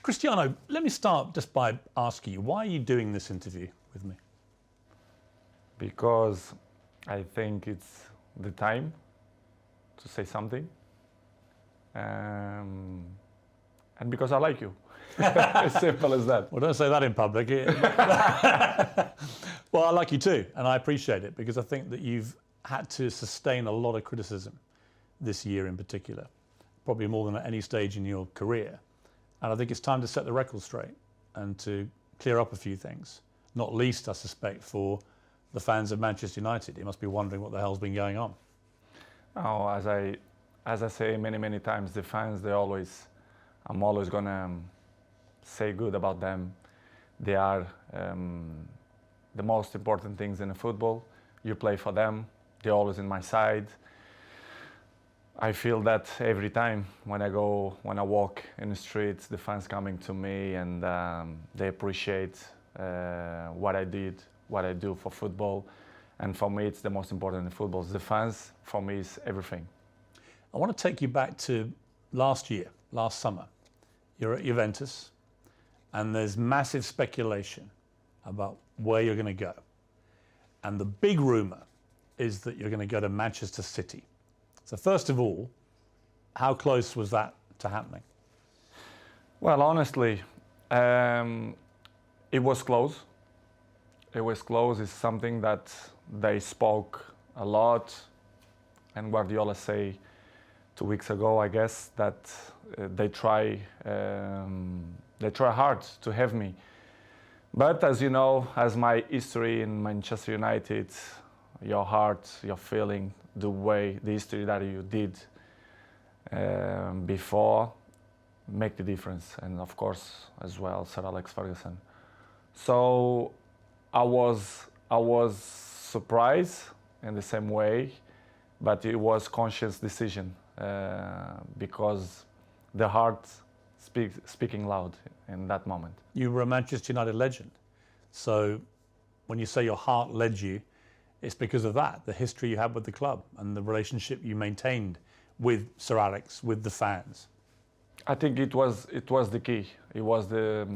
Cristiano, let me start just by asking you, why are you doing this interview with me? Because I think it's the time to say something, and because I like you. As simple as that. Well, don't say that in public. Well, I like you too, and I appreciate it, because I think that you've had to sustain a lot of criticism this year in particular, probably more than at any stage in your career. And I think it's time to set the record straight and to clear up a few things, not least, I suspect, for the fans of Manchester United. You must be wondering what the hell's been going on. Oh, as I say many times, the fans, I'm always gonna say good about them. They are the most important things in football. You play for them. They're always in my side. I feel that every time when I walk in the streets, the fans coming to me, and they appreciate what I do for football. And for me, it's the most important in football. The fans, for me, is everything. I want to take you back to last summer. You're at Juventus, and there's massive speculation about where you're going to go. And the big rumour is that you're going to go to Manchester City. So first of all, how close was that to happening? Well, honestly, it was close. It was close. It's something that they spoke a lot, and Guardiola say 2 weeks ago, I guess, that they try hard to have me. But as you know, as my history in Manchester United, your heart, your feeling, the history that you did before make the difference. And of course, as well, Sir Alex Ferguson. So I was surprised in the same way, but it was conscious decision because the heart speaking loud in that moment. You were a Manchester United legend. So when you say your heart led you, it's because of that, the history you had with the club and the relationship you maintained with Sir Alex, with the fans. I think it was the key. It was the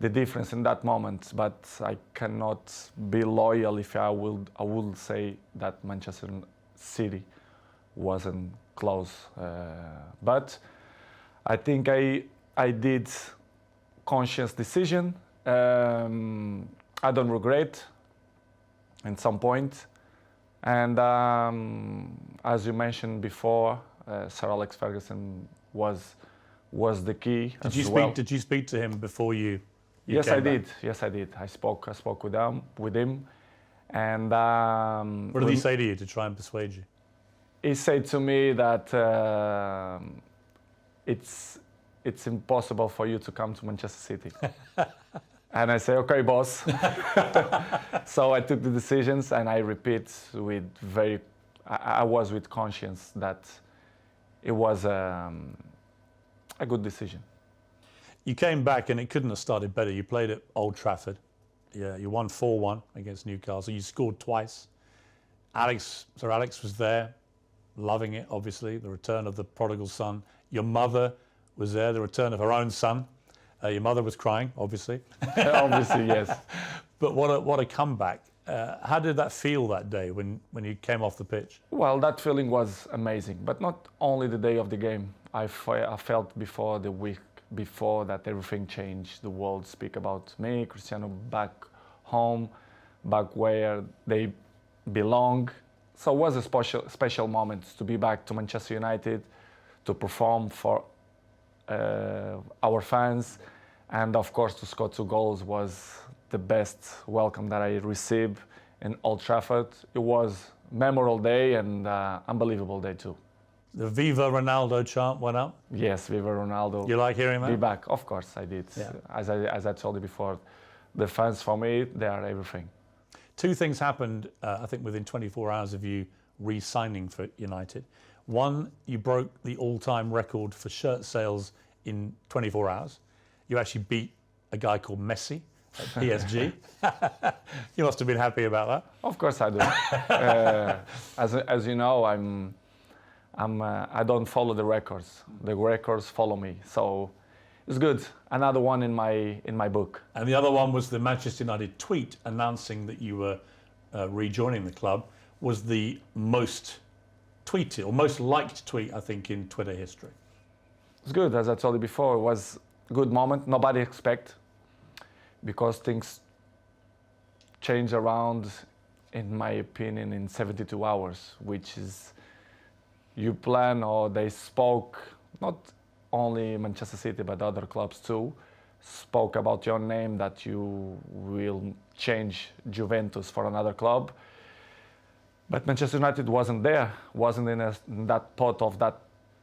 difference in that moment. But I cannot be loyal if I would say that Manchester City wasn't close. But I think I did conscious decision. I don't regret at some point. And as you mentioned before, Sir Alex Ferguson was the key. Did you speak to him before you Yes, came I back? did. Yes, I did. I spoke with him, and what did he say to you to try and persuade you? he said to me that it's impossible for you to come to Manchester City. And I say, okay, boss. So I took the decisions, and I repeat I was with conscience that it was a good decision. You came back and it couldn't have started better. You played at Old Trafford. Yeah, you won 4-1 against Newcastle. You scored twice. Sir Alex was there, loving it, obviously, the return of the prodigal son. Your mother was there, the return of her own son. Your mother was crying, obviously. Obviously, yes. But what a comeback. How did that feel that day when you came off the pitch? Well, that feeling was amazing, but not only the day of the game. I felt before the week before that everything changed. The world speak about me, Cristiano, back home, back where they belong. So it was a special moment to be back to Manchester United, to perform for our fans, and of course to score 2 goals was the best welcome that I received in Old Trafford. It was a memorable day and unbelievable day too. The Viva Ronaldo chant went up. Yes, Viva Ronaldo. You like hearing that? Be back, of course I did. Yeah. As I told you before, the fans for me, they are everything. 2 things happened, I think, within 24 hours of you re-signing for United. One, you broke the all-time record for shirt sales in 24 hours. You actually beat a guy called Messi at PSG. You must have been happy about that. Of course I do. As you know, I don't follow the records. The records follow me. So It's good. Another one in my book. And the other one was the Manchester United tweet announcing that you were rejoining the club. Was the most tweeted or most liked tweet, I think, in Twitter history. It's good, as I told you before. It was a good moment. Nobody expect, because things change around, in my opinion, in 72 hours, which is you plan, or they spoke, not only Manchester City but other clubs too, spoke about your name, that you will change Juventus for another club. But Manchester United wasn't there, wasn't in that pot of that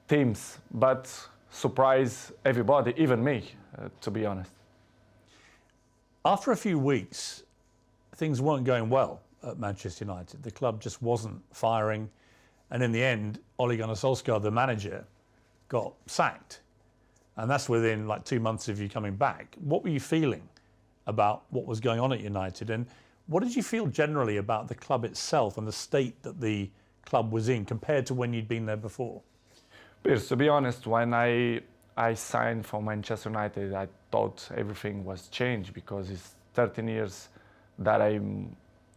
teams, but surprised everybody, even me, to be honest. After a few weeks, things weren't going well at Manchester United. The club just wasn't firing. And in the end, Ole Gunnar Solskjaer, the manager, got sacked. And that's within like 2 months of you coming back. What were you feeling about what was going on at United? And what did you feel generally about the club itself and the state that the club was in compared to when you'd been there before? Piers, to be honest, when I signed for Manchester United, I thought everything was changed, because it's 13 years that I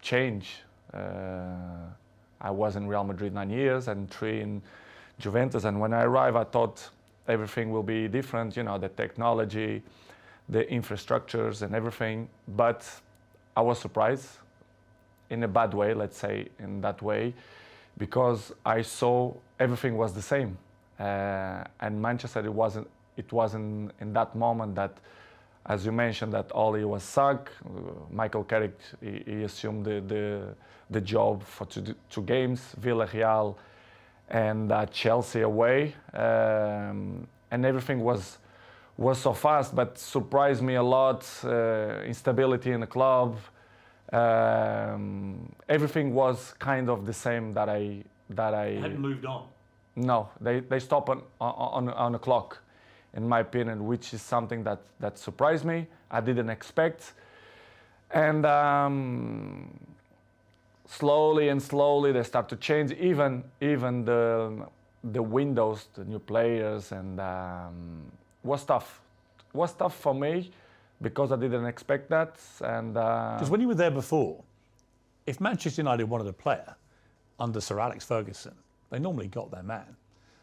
changed. I was in Real Madrid 9 years and 3 in Juventus. And when I arrived, I thought everything will be different, you know, the technology, the infrastructures and everything. But I was surprised in a bad way, let's say in that way, because I saw everything was the same. And Manchester, it wasn't in that moment that, as you mentioned, that Oli was sacked. Michael Carrick, he assumed the job for 2 games, Villarreal and Chelsea away, and everything was so fast, but surprised me a lot. Instability in the club, everything was kind of the same that I Hadn't moved on. No, they stop on the clock, in my opinion, which is something that surprised me. I didn't expect. And slowly they start to change. Even the windows, the new players, and was tough. Was tough for me, because I didn't expect that. And because when you were there before, if Manchester United wanted a player under Sir Alex Ferguson, they normally got their man.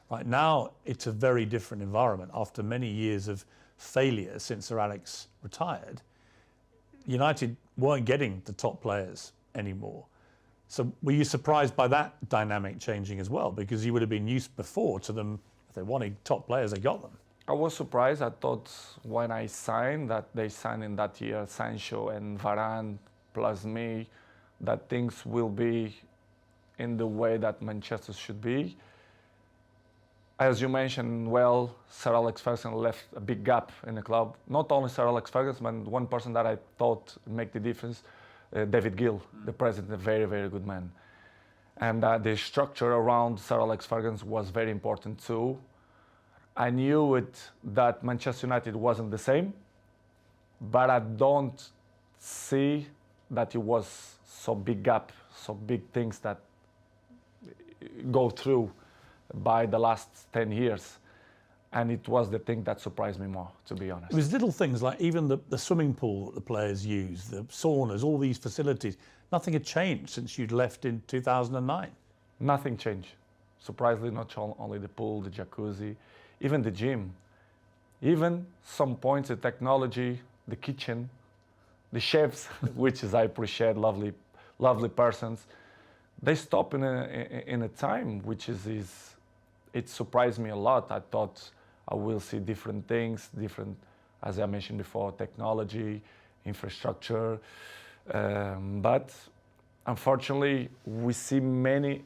Right now, it's a very different environment. After many years of failure since Sir Alex retired, United weren't getting the top players anymore. So were you surprised by that dynamic changing as well? Because you would have been used before to them, if they wanted top players, they got them. I was surprised. I thought when I signed, that they signed in that year Sancho and Varane plus me, that things will be in the way that Manchester should be. As you mentioned, well, Sir Alex Ferguson left a big gap in the club. Not only Sir Alex Ferguson, but one person that I thought make the difference, David Gill, the president, a very, very good man. And the structure around Sir Alex Ferguson was very important too. I knew that Manchester United wasn't the same, but I don't see that it was so big gap, so big things that go through by the last 10 years. And it was the thing that surprised me more, to be honest. It was little things like even the swimming pool that the players use, the saunas, all these facilities. Nothing had changed since you'd left in 2009. Nothing changed. Surprisingly, not only the pool, the jacuzzi, even the gym. Even some points, the technology, the kitchen, the chefs, which is I appreciate, lovely persons. They stop in a time which it surprised me a lot. I thought I will see different things, as I mentioned before, technology, infrastructure. But unfortunately, we see many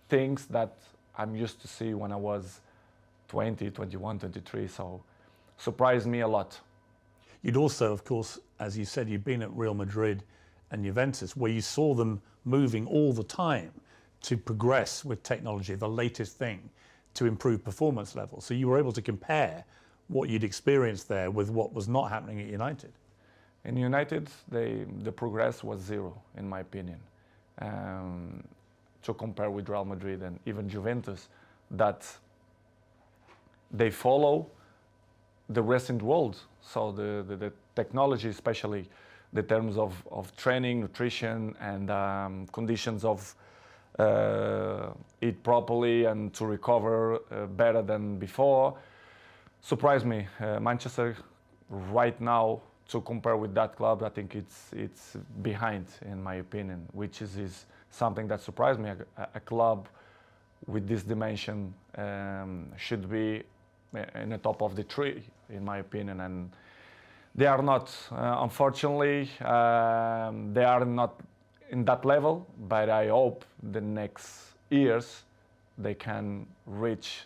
things that I'm used to see when I was 20, 21, 23. So surprised me a lot. You'd also, of course, as you said, you'd been at Real Madrid and Juventus, where you saw them moving all the time to progress with technology, the latest thing, to improve performance levels. So you were able to compare what you'd experienced there with what was not happening at United. In United, the progress was zero, in my opinion. To compare with Real Madrid and even Juventus, that they follow the recent world. So the technology, especially the terms of training, nutrition, and conditions of eat properly and to recover better than before, surprised me. Manchester right now, to compare with that club, I think it's behind, in my opinion, which is something that surprised me. A club with this dimension should be in the top of the tree, in my opinion, and they are not. Unfortunately, they are not in that level, but I hope the next years they can reach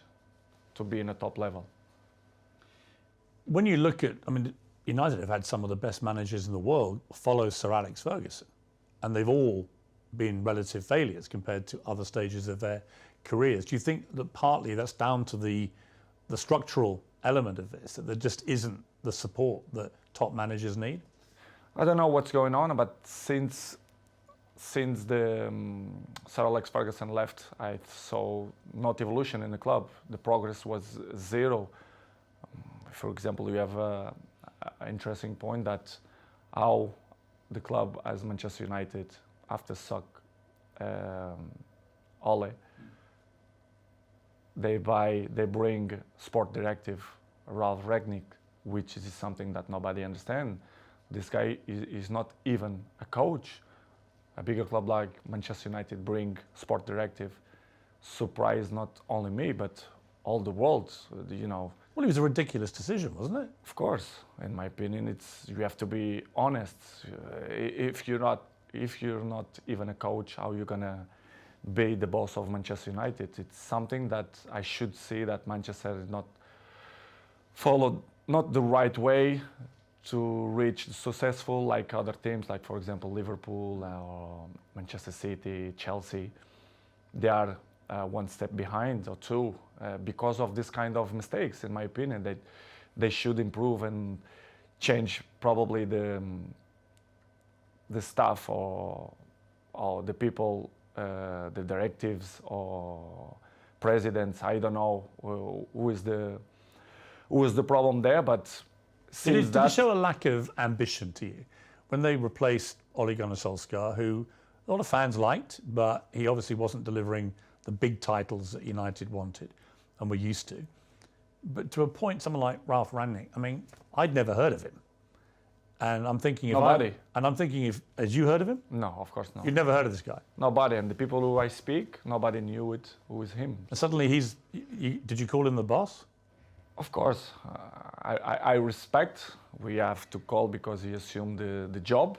to be in a top level. When you look at, I mean, United have had some of the best managers in the world follow Sir Alex Ferguson, and they've all been relative failures compared to other stages of their careers. Do you think that partly that's down to the structural element of this, that there just isn't the support that top managers need? I don't know what's going on, but since the Sir Alex Ferguson left, I saw not evolution in the club. The progress was zero. For example, we have an interesting point that how the club as Manchester United, after Ole, they bring sport directive Ralph Rangnick, which is something that nobody understands. This guy is not even a coach. A bigger club like Manchester United bring sport directive. Surprised not only me, but all the world, you know. Well, it was a ridiculous decision, wasn't it? Of course, in my opinion, you have to be honest. If you're not even a coach, how are you gonna be the boss of Manchester United? It's something that I should see that Manchester is not followed not the right way to reach successful like other teams, like for example Liverpool or Manchester City, Chelsea. They are one step behind or two because of this kind of mistakes. In my opinion, they should improve and change probably the staff or the people, the directives or presidents. I don't know who is the problem there, but did it show a lack of ambition to you when they replaced Ole Gunnar Solskjaer, who a lot of fans liked, but he obviously wasn't delivering the big titles that United wanted and were used to. But to appoint someone like Ralph Rangnick, I mean, I'd never heard of him. And I'm thinking if had you heard of him? No, of course not. You'd never heard of this guy? Nobody, and the people who I speak, nobody knew it. Who is him? And suddenly did you call him the boss? Of course, I respect. We have to call because he assumed the job.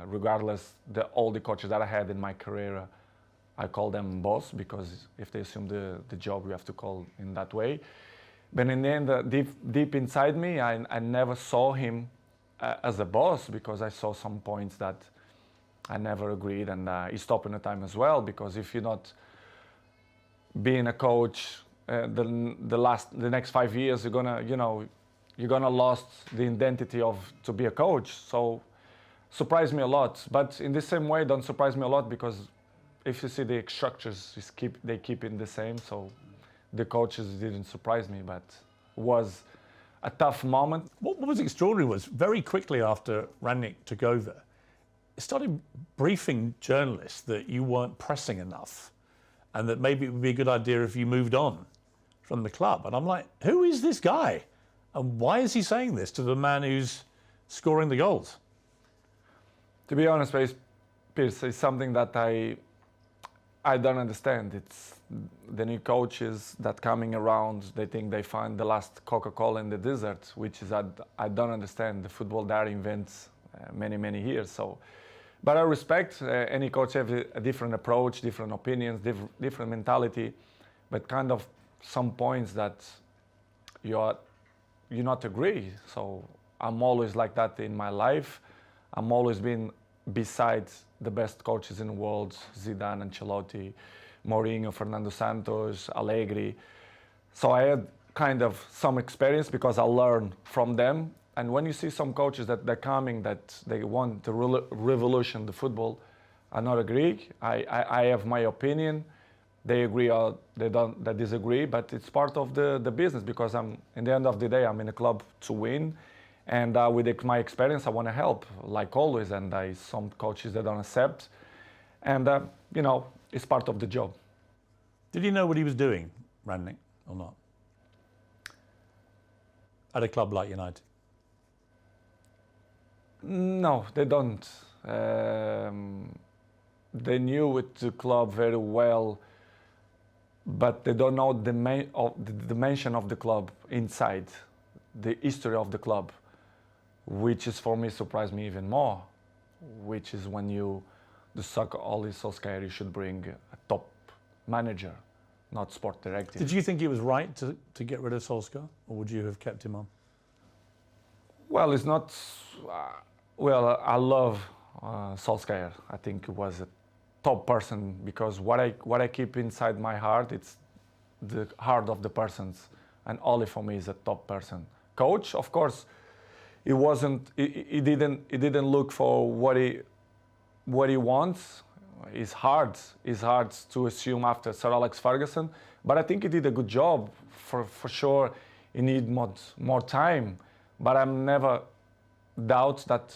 Regardless, all the coaches that I had in my career, I call them boss because if they assume the job, we have to call in that way. But in the end, deep inside me, I never saw him as a boss because I saw some points that I never agreed, and he stopped in the time as well. Because if you're not being a coach, the next 5 years, you're gonna lost the identity to be a coach. So surprised me a lot. But in the same way, don't surprise me a lot because if you see the structures, they keep it the same. So the coaches didn't surprise me, but was a tough moment. What was extraordinary was very quickly after Rangnick took over, he started briefing journalists that you weren't pressing enough and that maybe it would be a good idea if you moved on from the club. And I'm like, who is this guy? And why is he saying this to the man who's scoring the goals? To be honest, Piers, it's something that I don't understand. It's the new coaches that coming around, they think they find the last Coca-Cola in the desert, which is I don't understand. The football there invents many years. So, but I respect any coach have a different approach, different opinions, different mentality, but kind of some points that you not agree. So I'm always like that in my life. I'm always been beside the best coaches in the world, Zidane, Ancelotti, Mourinho, Fernando Santos, Allegri. So I had kind of some experience because I learned from them. And when you see some coaches that they're coming, that they want to revolution the football, I not agree. I have my opinion, they agree or they disagree, but it's part of the business because in the end of the day, I'm in a club to win. And with my experience, I want to help, like always. And some coaches that don't accept. And, it's part of the job. Did he know what he was doing, Rangnick, or not? At a club like United? No, they don't. They knew with the club very well, but they don't know the dimension of the club inside, the history of the club, which is for me surprised me even more, which is when the soccer Ole Solskjaer, you should bring a top manager, not sport director. Did you think it was right to get rid of Solskjaer, or would you have kept him on? Well, it's not. I love Solskjaer. I think he was a top person because what I keep inside my heart, it's the heart of the persons, and Ole for me is a top person. Coach, of course, he wasn't. He didn't look for what he wants. It's hard to assume after Sir Alex Ferguson, but I think he did a good job. For sure, he need more time, but I'm never doubt that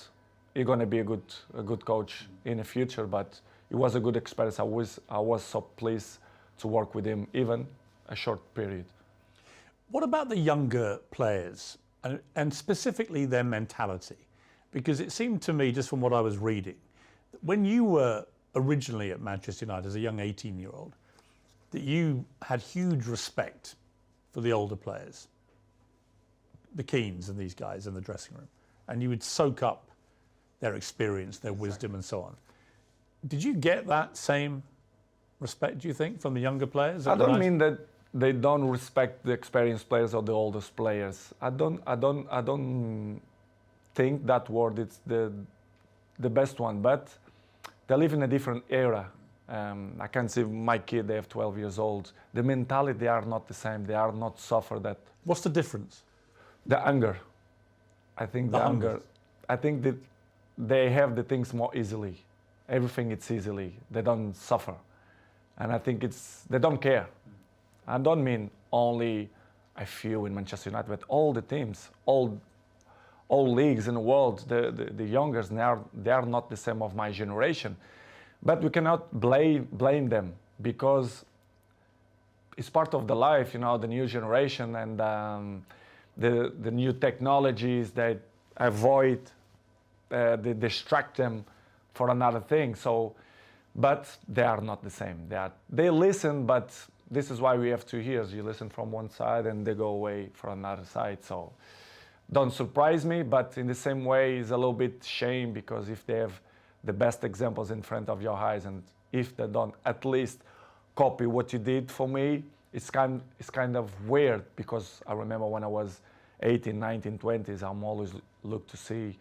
he's going to be a good coach in the future. But it was a good experience. I was so pleased to work with him, even a short period. What about the younger players, and specifically their mentality? Because it seemed to me, just from what I was reading, that when you were originally at Manchester United as a young 18-year-old, that you had huge respect for the older players, the Keanes and these guys in the dressing room, and you would soak up their experience, their wisdom, and so on. Did you get that same respect, do you think, from the younger players? I don't mean that they don't respect the experienced players or the oldest players. I don't think that word is the best one, but they live in a different era. I can see my kid, they have 12 years old. The mentality, they are not the same. They are not suffer that. What's the difference? The anger. I think the anger. I think that they have the things more easily. Everything it's easily. They don't suffer. And I think they don't care. I don't mean only a few in Manchester United, but all the teams, all leagues in the world, the youngers, they are not the same of my generation. But we cannot blame them because it's part of the life, the new generation and the new technologies that avoid, they distract them for another thing. So, but they are not the same. They listen, but this is why we have 2 years. You listen from one side and they go away for another side. So don't surprise me, but in the same way, it's a little bit shame because if they have the best examples in front of your eyes and if they don't at least copy what you did for me, it's kind of weird because I remember when I was 18, 19, 20s, I'm always look to see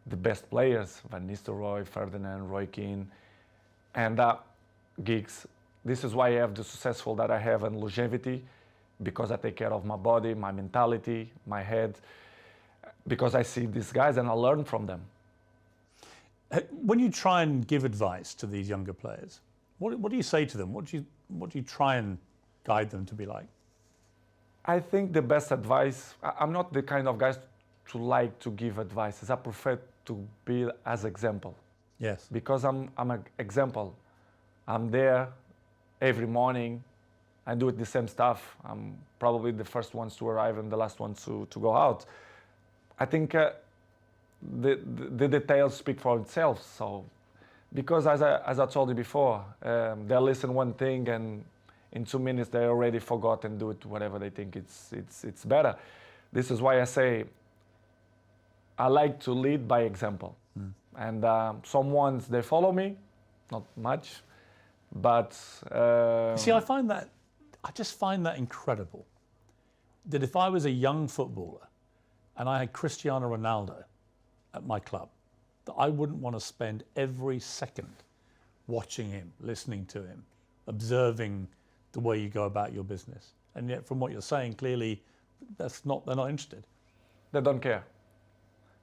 the best players, Van Nistelrooy, Ferdinand, Roy Keane, and Giggs. This is why I have the successful that I have and longevity, because I take care of my body, my mentality, my head, because I see these guys and I learn from them. When you try and give advice to these younger players, what do you say to them? What do you try and guide them to be like? I think the best advice, I'm not the kind of guys to like to give advices. I prefer to be as example. Yes. Because I'm an example. I'm there every morning. I do the same stuff. I'm probably the first ones to arrive and the last ones to go out. I think the details speak for itself. So, because as I told you before, they listen one thing and in 2 minutes they already forgot and do it whatever they think it's better. This is why I say I like to lead by example. And some ones they follow me, not much, but see, I just find that incredible. That if I was a young footballer and I had Cristiano Ronaldo at my club, that I wouldn't want to spend every second watching him, listening to him, observing the way you go about your business. And yet, from what you're saying, clearly, they're not interested. They don't care.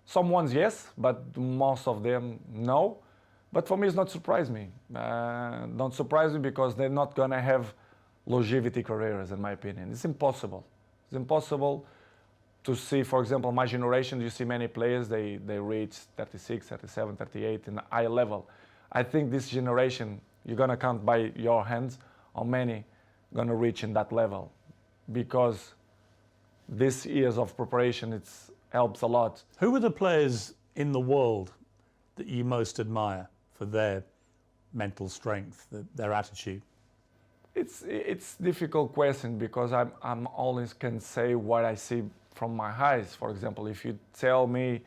Some ones, yes, but most of them, no. But for me, it's not surprise me. Don't surprise me because they're not gonna have longevity careers, in my opinion. It's impossible. It's impossible to see, for example, my generation, you see many players, they reach 36, 37, 38 in a high level. I think this generation, you're going to count by your hands how many going to reach in that level, because this years of preparation, it helps a lot. Who are the players in the world that you most admire for their mental strength, their attitude? It's difficult question, because I'm always can say what I see from my eyes. For example, if you tell me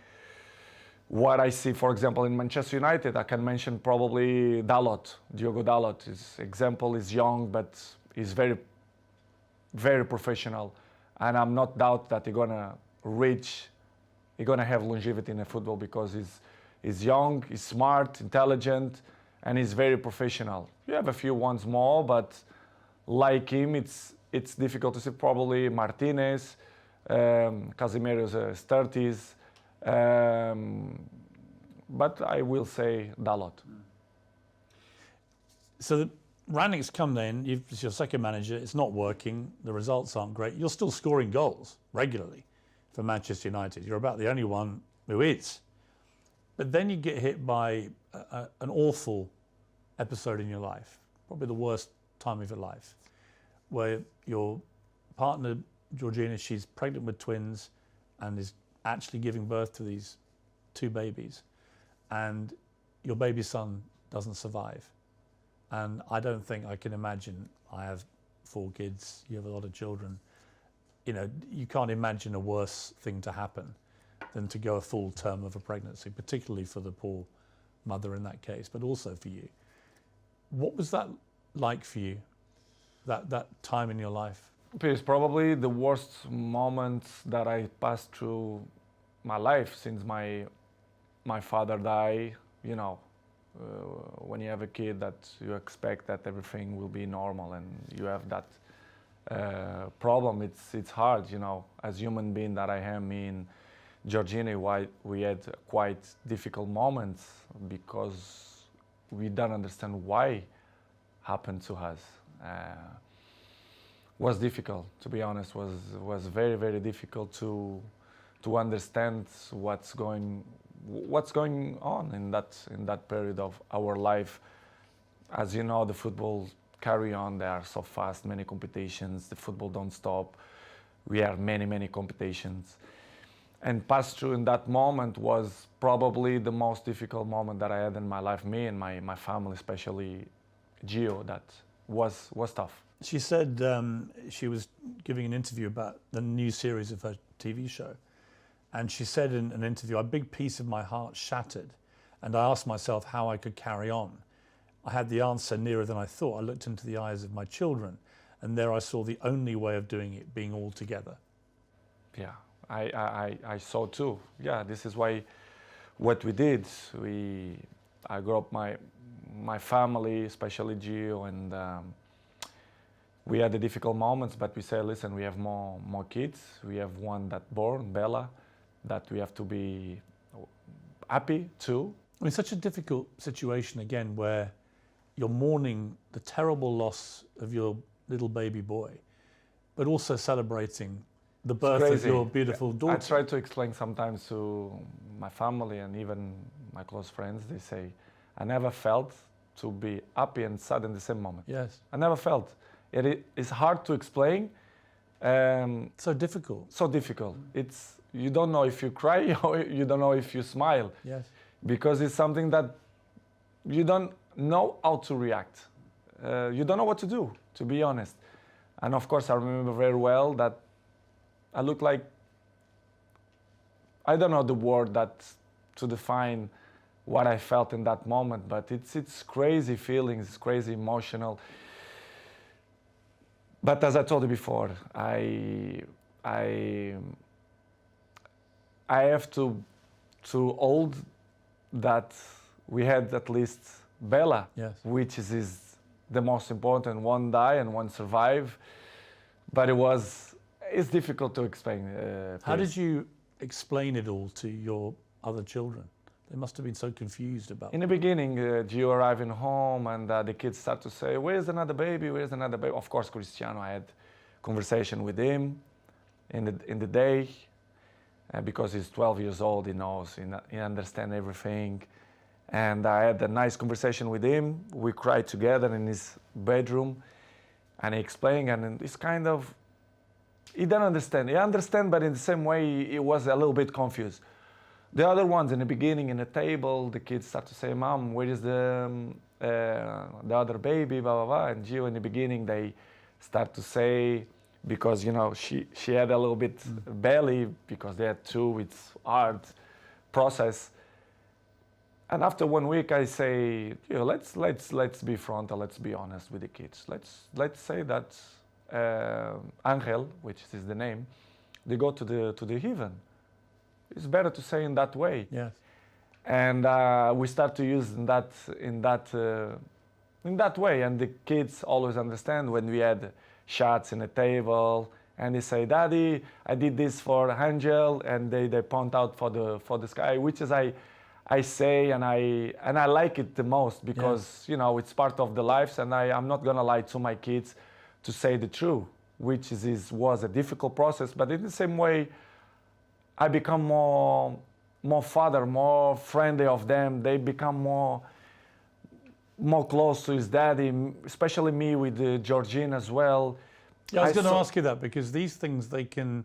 what I see, for example, in Manchester United, I can mention probably Dalot, Diogo Dalot. His example is young, but he's very, very professional. And I'm not doubt that he's gonna have longevity in the football, because he's young, he's smart, intelligent, and he's very professional. You have a few ones more, but like him, it's difficult to see. Probably Martinez, Casemiro's 30s, but I will say Dalot. So Rangnick's come then, it's your second manager, it's not working, the results aren't great. You're still scoring goals regularly for Manchester United. You're about the only one who is. But then you get hit by an awful episode in your life, probably the worst time of your life, where your partner, Georgina, she's pregnant with twins and is actually giving birth to these two babies, and your baby son doesn't survive. And I don't think I can imagine, I have 4 kids, you have a lot of children, you know, you can't imagine a worse thing to happen than to go a full term of a pregnancy, particularly for the poor mother in that case, but also for you. What was that like for you, that time in your life? Piers, probably the worst moments that I passed through my life since my father died. You know, when you have a kid, that you expect that everything will be normal, and you have that problem. It's hard, you know, as human being that I am. Me and Georgina, we had quite difficult moments, because we don't understand why happened to us. Was difficult, to be honest. Was very, very difficult to understand what's going on in that period of our life. As you know, the football carry on. They are so fast, many competitions. The football don't stop. We have many competitions. And pass through in that moment was probably the most difficult moment that I had in my life. Me and my family, especially Gio, that was tough. She said she was giving an interview about the new series of her TV show. And she said in an interview, a big piece of my heart shattered. And I asked myself how I could carry on. I had the answer nearer than I thought. I looked into the eyes of my children, and there I saw the only way of doing it, being all together. Yeah, I saw too. Yeah, this is why what we did. I grew up my family, especially Gio, and we had the difficult moments, but we said, listen, we have more kids. We have one that born, Bella, that we have to be happy too. I mean, such a difficult situation again, where you're mourning the terrible loss of your little baby boy, but also celebrating the birth of your beautiful daughter. I try to explain sometimes to my family and even my close friends. They say, I never felt to be happy and sad in the same moment. Yes. I never felt. It's hard to explain. So difficult. So difficult. You don't know if you cry or you don't know if you smile. Yes. Because it's something that you don't know how to react. You don't know what to do, to be honest. And of course, I remember very well that I looked like, I don't know the word that to define what I felt in that moment, but it's crazy feelings, it's crazy emotional. But as I told you before, I have to hold that we had at least Bella, yes, which is the most important. One die and one survive, but it's difficult to explain. How did you explain it all to your other children? They must have been so confused about. In the beginning, Gio arriving home and the kids start to say, "Where's another baby? Where's another baby?" Of course, Cristiano, I had conversation with him in the day because he's 12 years old. He knows, he understands everything. And I had a nice conversation with him. We cried together in his bedroom, and he explained, and it's kind of, he didn't understand. He understand, but in the same way, he was a little bit confused. The other ones in the beginning, in the table, the kids start to say, "Mom, where is the other baby?" Blah blah blah. And Gio, in the beginning, they start to say, because she had a little bit belly because they had two. It's hard process. And after 1 week, I say, let's be frontal, let's be honest with the kids. Let's say that Angel, which is the name, they go to the heaven. It's better to say in that way. Yes. And we start to use in that way. And the kids always understand when we had shots in the table, and they say, "Daddy, I did this for Angel," and they point out for the sky, which is I say, and I like it the most because it's part of the lives, and I'm not gonna lie to my kids to say the truth, which was a difficult process. But in the same way, I become more father, more friendly of them. They become more close to his daddy, especially me with Georgine as well. Yeah, I was going to ask you that, because these things, they can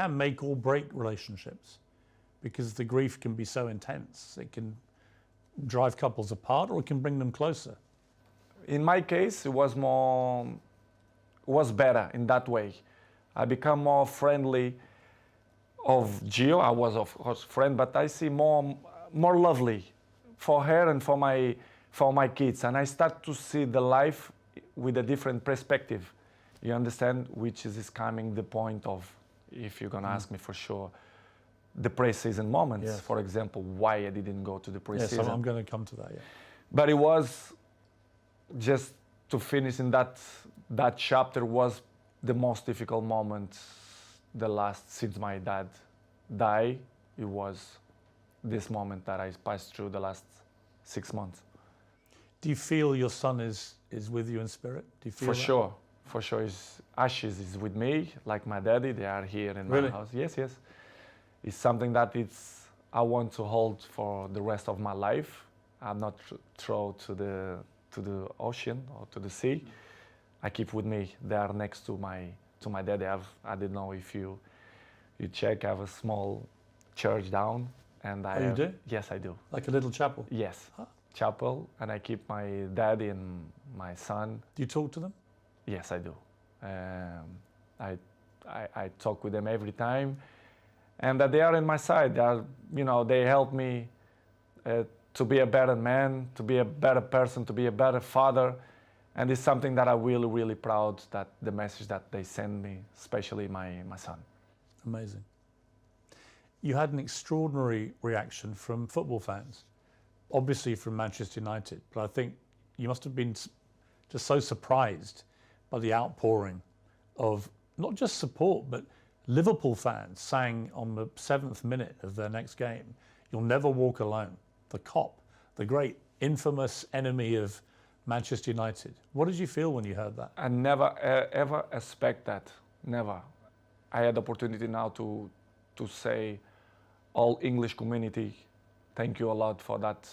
make or break relationships, because the grief can be so intense. It can drive couples apart, or it can bring them closer. In my case, it was better in that way. I become more friendly of Gio. I was of course friend, but I see more lovely for her and for my kids, and I start to see the life with a different perspective. You understand, which is coming the point of, if you're gonna ask me for sure, the pre-season moments. Yes. For example, why I didn't go to the pre-season. Yes, I'm going to come to that. Yeah. But it was just to finish in that chapter was the most difficult moment. The last since my dad died, it was this moment that I passed through the last 6 months. Do you feel your son is with you in spirit? Do you feel For that? sure, for sure. His ashes is with me, like my daddy. They are here in Really? my house. Yes, yes. It's something that I want to hold for the rest of my life. I'm not throw to the ocean or to the sea. I keep with me. They are next to my daddy. I don't know if you check. I have a small church down, and I. Oh, you do? Yes, I do. Like a little chapel? Yes, Huh. chapel, and I keep my daddy and my son. Do you talk to them? Yes, I do. I talk with them every time, and that they are in my side. They are, they help me to be a better man, to be a better person, to be a better father, and it's something that I'm really, really proud that the message that they send me, especially my son. Amazing. You had an extraordinary reaction from football fans, obviously from Manchester United, but I think you must have been just so surprised by the outpouring of not just support, but Liverpool fans sang on the 7th minute of their next game, "You'll never walk alone." The Kop, the great infamous enemy of Manchester United. What did you feel when you heard that? I never ever expect that. Never. I had the opportunity now to say, all English community, thank you a lot for that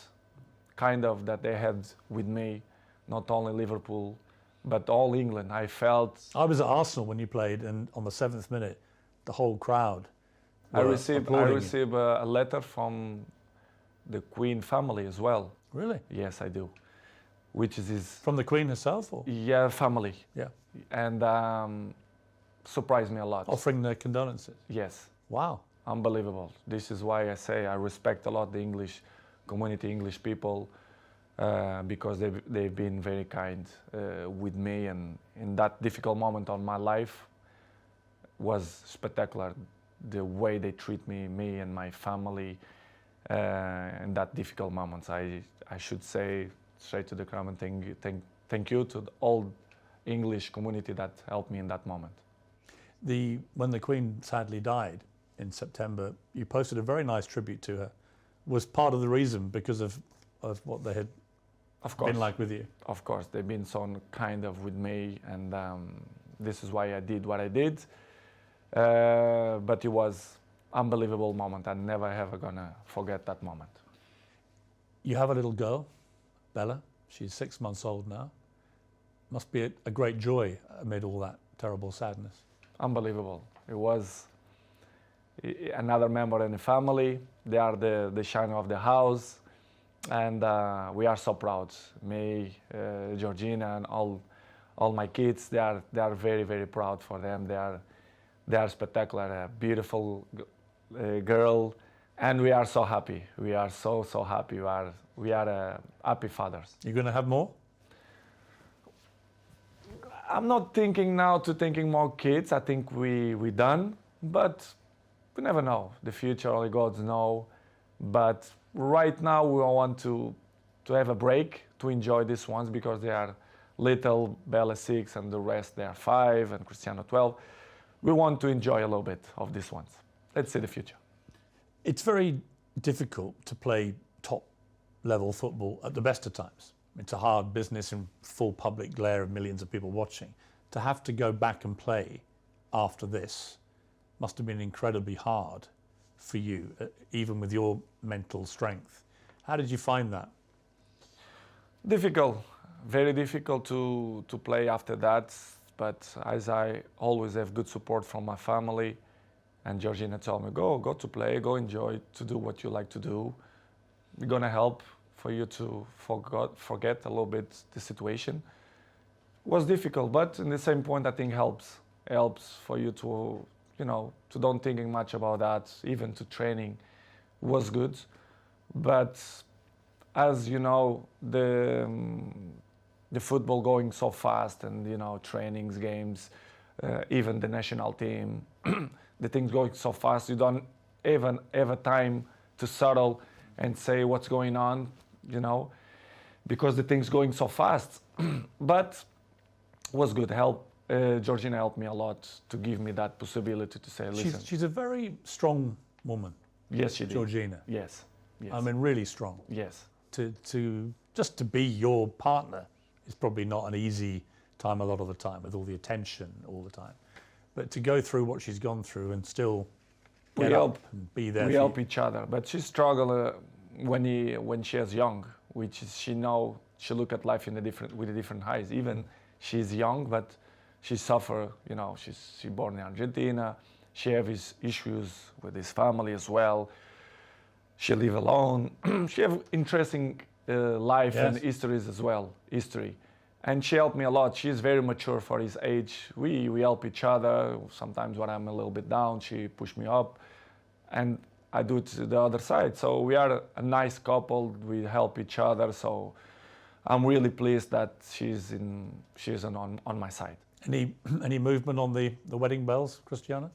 kind of that they had with me, not only Liverpool, but all England. I was at Arsenal when you played, and on the 7th minute, the whole crowd I were received applauding you. a letter from the Queen family as well. Really? Yes, I do. Which is From the Queen herself? Or? yeah, family. Yeah. And surprised me a lot. Offering their condolences? Yes. Wow. Unbelievable. This is why I say I respect a lot the English community, English people, because they've been very kind with me, and in that difficult moment of my life was spectacular. The way they treat me and my family in that difficult moments. I should say straight to the crowd and thank you to the all English community that helped me in that moment. When the Queen sadly died in September, you posted a very nice tribute to her was part of the reason because of what they had Of course. been like with you. Of course, they've been so kind of with me, and this is why I did what I did. But it was unbelievable moment. I'm never ever gonna forget that moment. You have a little girl, Bella. She's 6 months old now. Must be a great joy amid all that terrible sadness. Unbelievable. It was another member in the family. They are the shine of the house, and we are so proud. Me, Georgina, and all my kids. They are very, very proud for them. They are spectacular. A beautiful girl, and we are so happy. We are so happy. We are happy fathers. You're going to have more? I'm not thinking now to thinking more kids. I think we done, but we never know. The future only God knows. But right now we want to have a break, to enjoy these ones, because they are little. Bella 6 and the rest they are 5 and Cristiano 12. We want to enjoy a little bit of these ones. Let's see the future. It's very difficult to play top level football at the best of times. It's a hard business in full public glare of millions of people watching. To have to go back and play after this must have been incredibly hard for you, even with your mental strength. How did you find that? Difficult, very difficult to play after that. But as I always have good support from my family, and Georgina told me, go to play, go enjoy, to do what you like to do. We're gonna help for you to forget a little bit the situation. It was difficult, but in the same point, I think helps for you to, to don't thinking much about that. Even to training was good, but as you know, the football going so fast, and trainings, games, even the national team, the things going so fast, you don't even have a time to settle and say what's going on, because the things going so fast. But was good. Georgina helped me a lot to give me that possibility to say, listen. She's a very strong woman. Yes, she did. Georgina. Yes. I mean, really strong. Yes. Just to be your partner is probably not an easy time a lot of the time, with all the attention all the time. But to go through what she's gone through and still get up and be there. We help each other. But she struggled when she was young, which is she look at life with a different eyes. Even she's young, but she suffer. She born in Argentina. She have his issues with his family as well. She live alone. She have interesting life and histories as well. And she helped me a lot. She's very mature for his age. We help each other. Sometimes when I'm a little bit down, she push me up, and I do it to the other side. So we are a nice couple. We help each other. So I'm really pleased that she's on my side. Any movement on the wedding bells, Cristiano?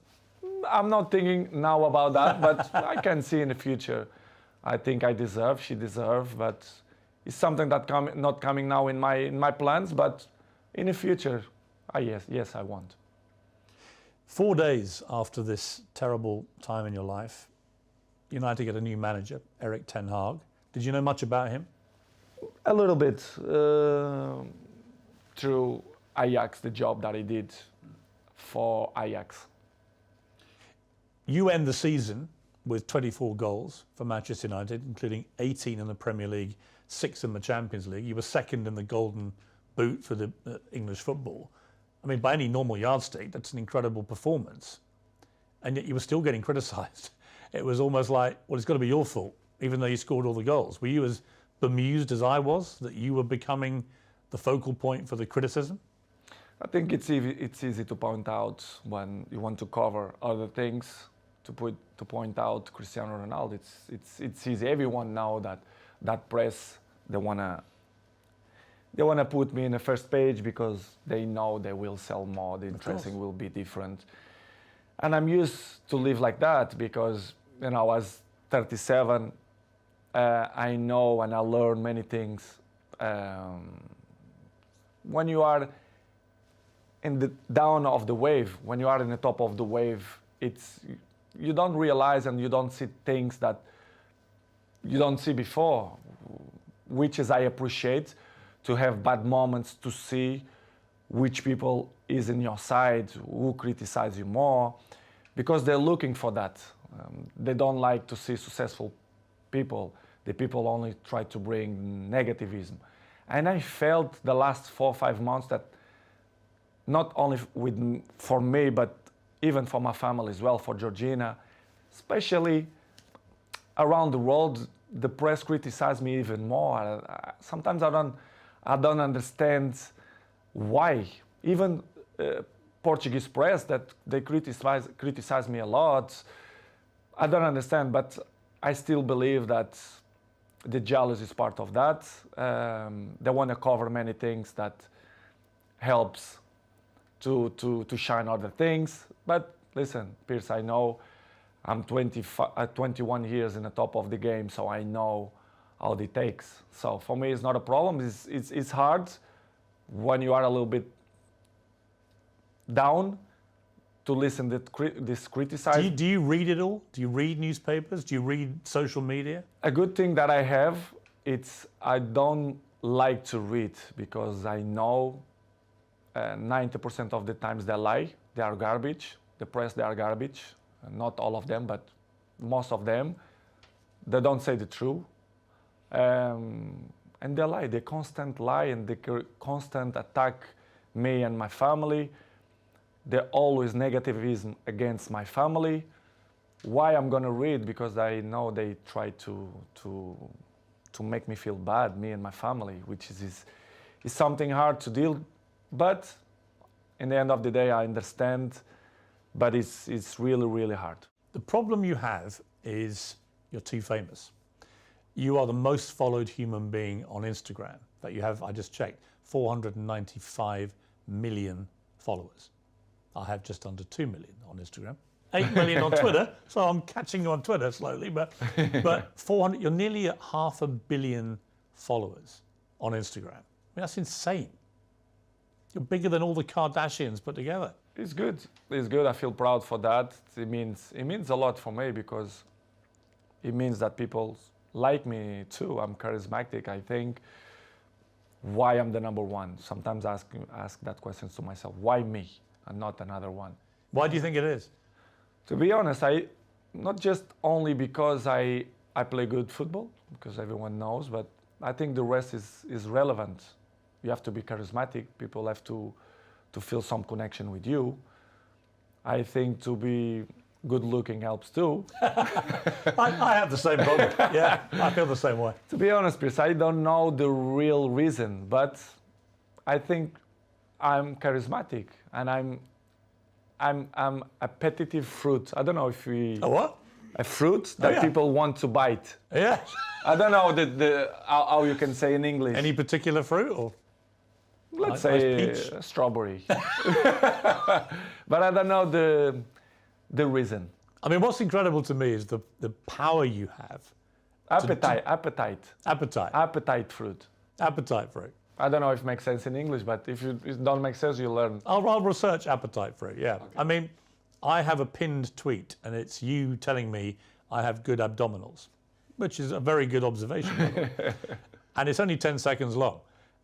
I'm not thinking now about that, but I can see in the future. I think she deserves, but it's something that not coming now in my plans, but in the future, yes, I want. 4 days after this terrible time in your life, United get a new manager, Erik ten Hag. Did you know much about him? A little bit through Ajax, the job that he did for Ajax. You end the season with 24 goals for Manchester United, including 18 in the Premier League, 6 in the Champions League. You were second in the Golden Boot for the English football. I mean, by any normal yardstick, that's an incredible performance. And yet you were still getting criticised. It was almost like, well, it's got to be your fault, even though you scored all the goals. Were you as bemused as I was that you were becoming the focal point for the criticism? I think it's easy to point out when you want to cover other things, to point out Cristiano Ronaldo. It's easy. Everyone know that press, they wanna put me in the first page because they know they will sell more. The interesting will be different, and I'm used to live like that because I was 37. I know and I learn many things. When you are in the down of the wave, when you are in the top of the wave, you don't realize and you don't see things that you don't see before, which is I appreciate to have bad moments to see which people is in your side, who criticize you more, because they're looking for that. They don't like to see successful people. The people only try to bring negativism. And I felt the last 4 or 5 months that not only for me, but even for my family as well, for Georgina, especially around the world, the press criticize me even more. Sometimes I don't understand why. Even Portuguese press that they criticize me a lot. I don't understand, but I still believe that the jealousy is part of that. They want to cover many things that helps to shine other things. But listen, Piers, I know I'm 21 years in the top of the game, so I know how it takes. So for me, it's not a problem. It's hard when you are a little bit down to listen to this criticism. Do you read it all? Do you read newspapers? Do you read social media? A good thing that I have, it's I don't like to read because I know 90% of the times they lie. They are garbage. The press, they are garbage. Not all of them, but most of them. They don't say the truth. And they lie. They constant lie and they constant attack me and my family. They're always negativism against my family. Why I'm gonna read? Because I know they try to make me feel bad, me and my family, which is something hard to deal. But in the end of the day, I understand. But it's really, really hard. The problem you have is you're too famous. You are the most followed human being on Instagram that you have. I just checked, 495 million followers. I have just under 2 million on Instagram, 8 million on Twitter. So I'm catching you on Twitter slowly, but 400. You're nearly at 500 million followers on Instagram. I mean, that's insane. You're bigger than all the Kardashians put together. It's good. It's good. I feel proud for that. It means a lot for me because it means that people like me too. I'm charismatic. I think why I'm the number one. Sometimes I ask that question to myself. Why me and not another one? Why do you think it is? To be honest, not just only because I play good football, because everyone knows, but I think the rest is relevant. You have to be charismatic. People have to feel some connection with you. I think to be good looking helps too. I have the same problem. Yeah, I feel the same way. To be honest, Piers, I don't know the real reason, but I think I'm charismatic and I'm a appetitive fruit. I don't know if we... A what? A fruit that people want to bite. Yeah. I don't know how you can say in English. Any particular fruit or? Let's say strawberry. But I don't know the reason. I mean, what's incredible to me is the power you have. Appetite fruit. Appetite fruit. I don't know if it makes sense in English, but if it don't make sense, you learn. I'll research appetite fruit, yeah. Okay. I mean, I have a pinned tweet and it's you telling me I have good abdominals, which is a very good observation. By the way. And it's only 10 seconds long.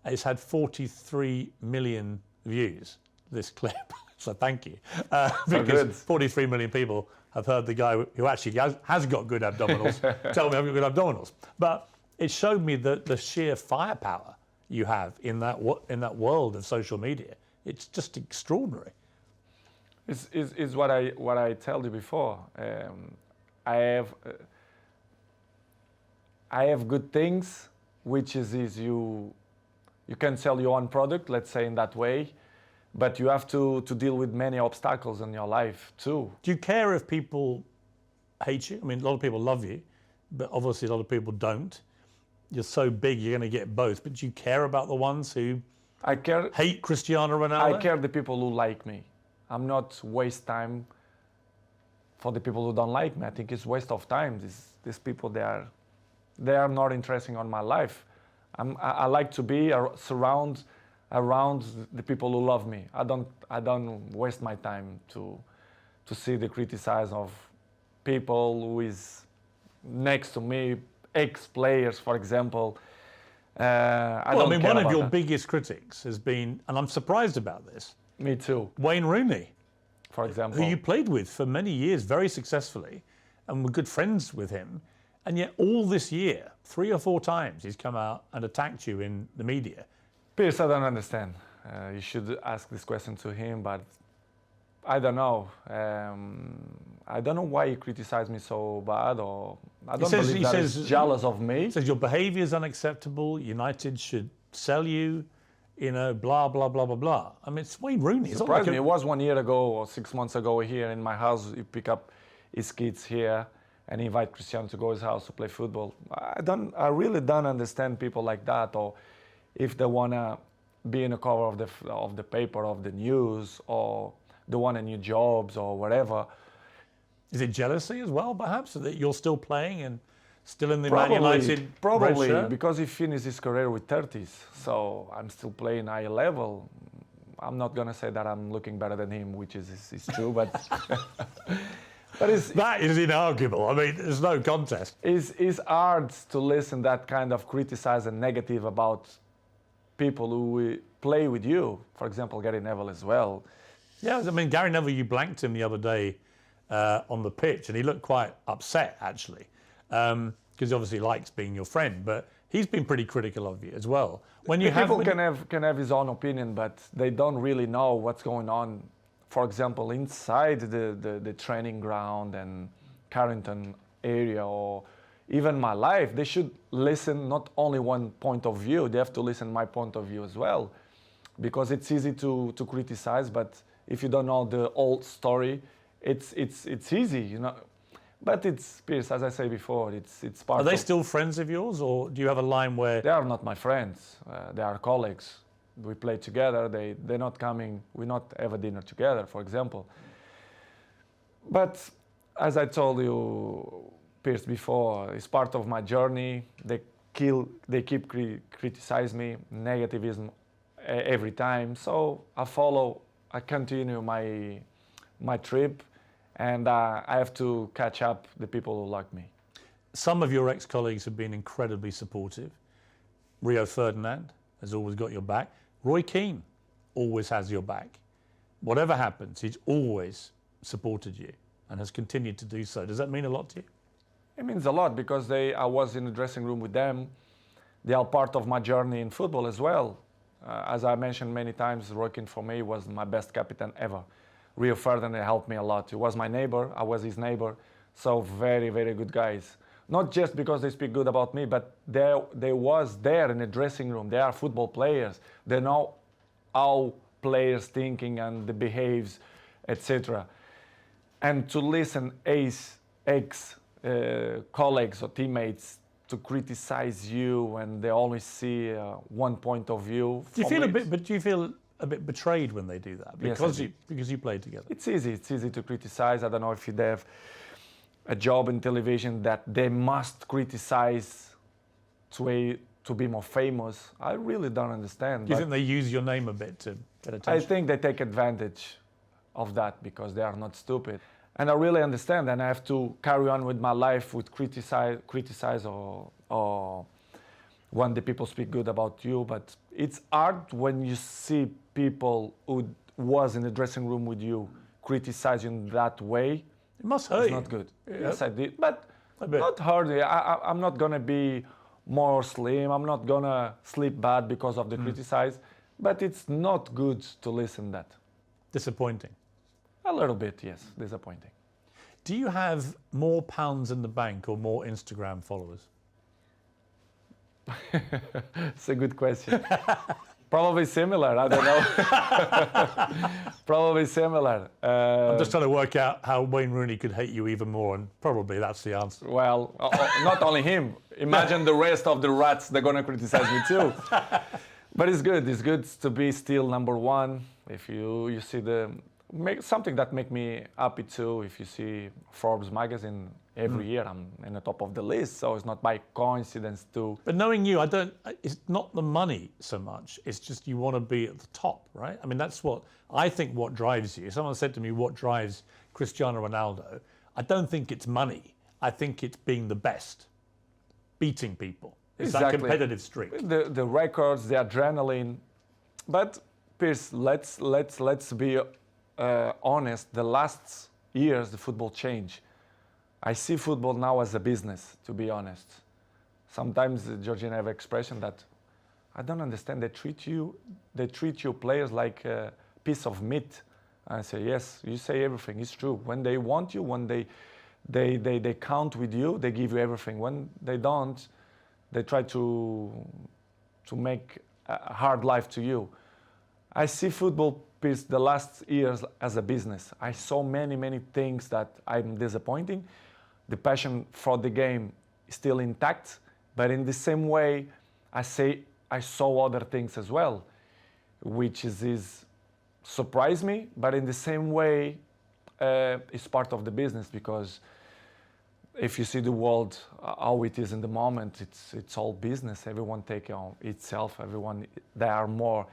It's had 43 million views, this clip. So thank you. Because 43 million people have heard the guy who actually has got good abdominals tell me I've got good abdominals. But it showed me the sheer firepower you have in that world of social media. It's just extraordinary. It's what I told you before. I have good things, which is you can sell your own product, let's say in that way, but you have to deal with many obstacles in your life too. Do you care if people hate you? I mean, a lot of people love you, but obviously a lot of people don't. You're so big, you're going to get both. But do you care about the ones who hate Cristiano Ronaldo? I care the people who like me. I'm not waste time for the people who don't like me. I think it's waste of time. These people, they are not interesting on my life. I like to be around the people who love me. I don't waste my time to see the criticize of people who is next to me ex-players, for example. I Well, I don't mean, care one of about your that. biggest critics has been, and I'm surprised about this, Me too, Wayne Rooney, for who example. you played with for many years very successfully and were good friends with him. And yet all this year, 3 or 4 times, he's come out and attacked you in the media. Piers, I don't understand. You should ask this question to him, but I don't know. I don't know why he criticized me so bad, or I don't says- believe he that says- he's jealous of me. He says your behaviour is unacceptable, United should sell you, blah, blah, blah, blah, blah. I mean, it's Wayne Rooney. It's not Surprised like me. It was 1 year ago or 6 months ago here in my house. You pick up his kids here and invite Cristiano to go to his house to play football. I really don't understand people like that, or if they wanna be in the cover of the paper, of the news, or they want a new jobs or whatever. Is it jealousy as well, perhaps, that you're still playing and still in the Man United red Probably shirt? because he finished his career with 30s, so I'm still playing high level. I'm not gonna say that I'm looking better than him, which is true, but but That is inarguable. I mean, there's no contest. it's hard to listen that kind of criticize and negative about people who play with you. For example, Gary Neville as well. Yeah, I mean, Gary Neville, you blanked him the other day on the pitch, and he looked quite upset, actually, because he obviously likes being your friend, but he's been pretty critical of you as well. When you People can have his own opinion, but they don't really know what's going on. For example, inside the training ground and Carrington area, or even my life, they should listen not only one point of view, they have to listen my point of view as well. Because it's easy to criticize, but if you don't know the whole story, it's easy, you know. But it's, Piers, as I say before, it's part Are they of... still friends of yours, or do you have a line where... They are not my friends. They are colleagues. We play together. They're not coming. We not have a dinner together, for example. But as I told you, Piers, before, it's part of my journey. They keep criticize me, negativism every time. So I continue my trip, and I have to catch up the people who like me. Some of your ex-colleagues have been incredibly supportive. Rio Ferdinand has always got your back. Roy Keane always has your back. Whatever happens, he's always supported you and has continued to do so. Does that mean a lot to you? It means a lot because I was in the dressing room with them. They are part of my journey in football as well. As I mentioned many times, Roy Keane for me was my best captain ever. Rio Ferdinand helped me a lot. He was my neighbor, I was his neighbor. So very, very good guys. Not just because they speak good about me, but they was there in the dressing room. They are football players. They know how players thinking and the behaves, etc. And to listen colleagues or teammates to criticize you, and they always see one point of view. Do you feel a bit betrayed when they do that? Yes, Because you played together. It's easy to criticize. I don't know if they have a job in television that they must criticize to be more famous. I really don't understand. Do you think they use your name a bit to get attention? I think they take advantage of that because they are not stupid. And I really understand, and I have to carry on with my life with criticize or when the people speak good about you. But it's hard when you see people who was in the dressing room with you criticize you in that way. It must hurt It's you. not good. Yeah. Yes, I did, but A bit. not hurt. I'm not gonna be more slim. I'm not gonna sleep bad because of the criticize. But it's not good to listen that. Disappointing. A little bit, yes, disappointing. Do you have more pounds in the bank or more Instagram followers? It's a good question. Probably similar. I don't know. Probably similar. I'm just trying to work out how Wayne Rooney could hate you even more, and probably that's the answer. Well, not only him. Imagine the rest of the rats. They're gonna criticize me too. But it's good. It's good to be still number one. If you see something that make me happy too. If you see Forbes magazine every year, I'm in the top of the list. So it's not by coincidence too. But knowing you, it's not the money so much. It's just you want to be at the top, right? I mean, that's what I think what drives you. Someone said to me, what drives Cristiano Ronaldo? I don't think it's money. I think it's being the best. beating people. It's Exactly. that competitive streak. The records, the adrenaline. But Piers, let's be honest. The last years, the football changed. I see football now as a business, to be honest. Sometimes Georgians have expression that I don't understand. They treat you players like a piece of meat. I say, yes, you say everything. It's true. When they want you, when they count with you, they give you everything. When they don't, they try to make a hard life to you. I see football, Piers, the last years as a business. I saw many things that I'm disappointing. The passion for the game is still intact, but in the same way, I saw other things as well, which is surprised me, but in the same way, it's part of the business, because if you see the world how it is in the moment, it's all business. Everyone take on itself. They are more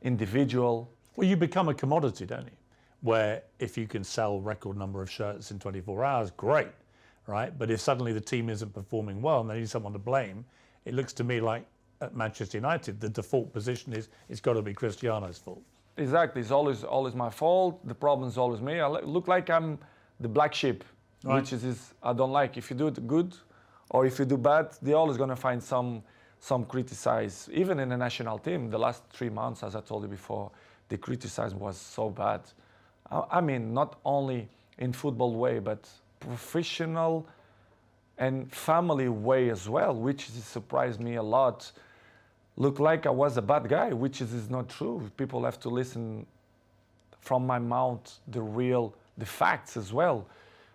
individual. Well, you become a commodity, don't you? Where if you can sell record number of shirts in 24 hours, great, right? But if suddenly the team isn't performing well and they need someone to blame, it looks to me like at Manchester United, the default position is it's got to be Cristiano's fault. Exactly, it's always my fault. The problem is always me. I look like I'm the black sheep, right, which is I don't like. If you do it good, or if you do bad, they're always gonna find some criticize. Even in the national team, the last 3 months, as I told you before, the criticism was so bad. I mean, not only in football way, but professional and family way as well, which surprised me a lot. Look like I was a bad guy, which is not true. People have to listen from my mouth the facts as well.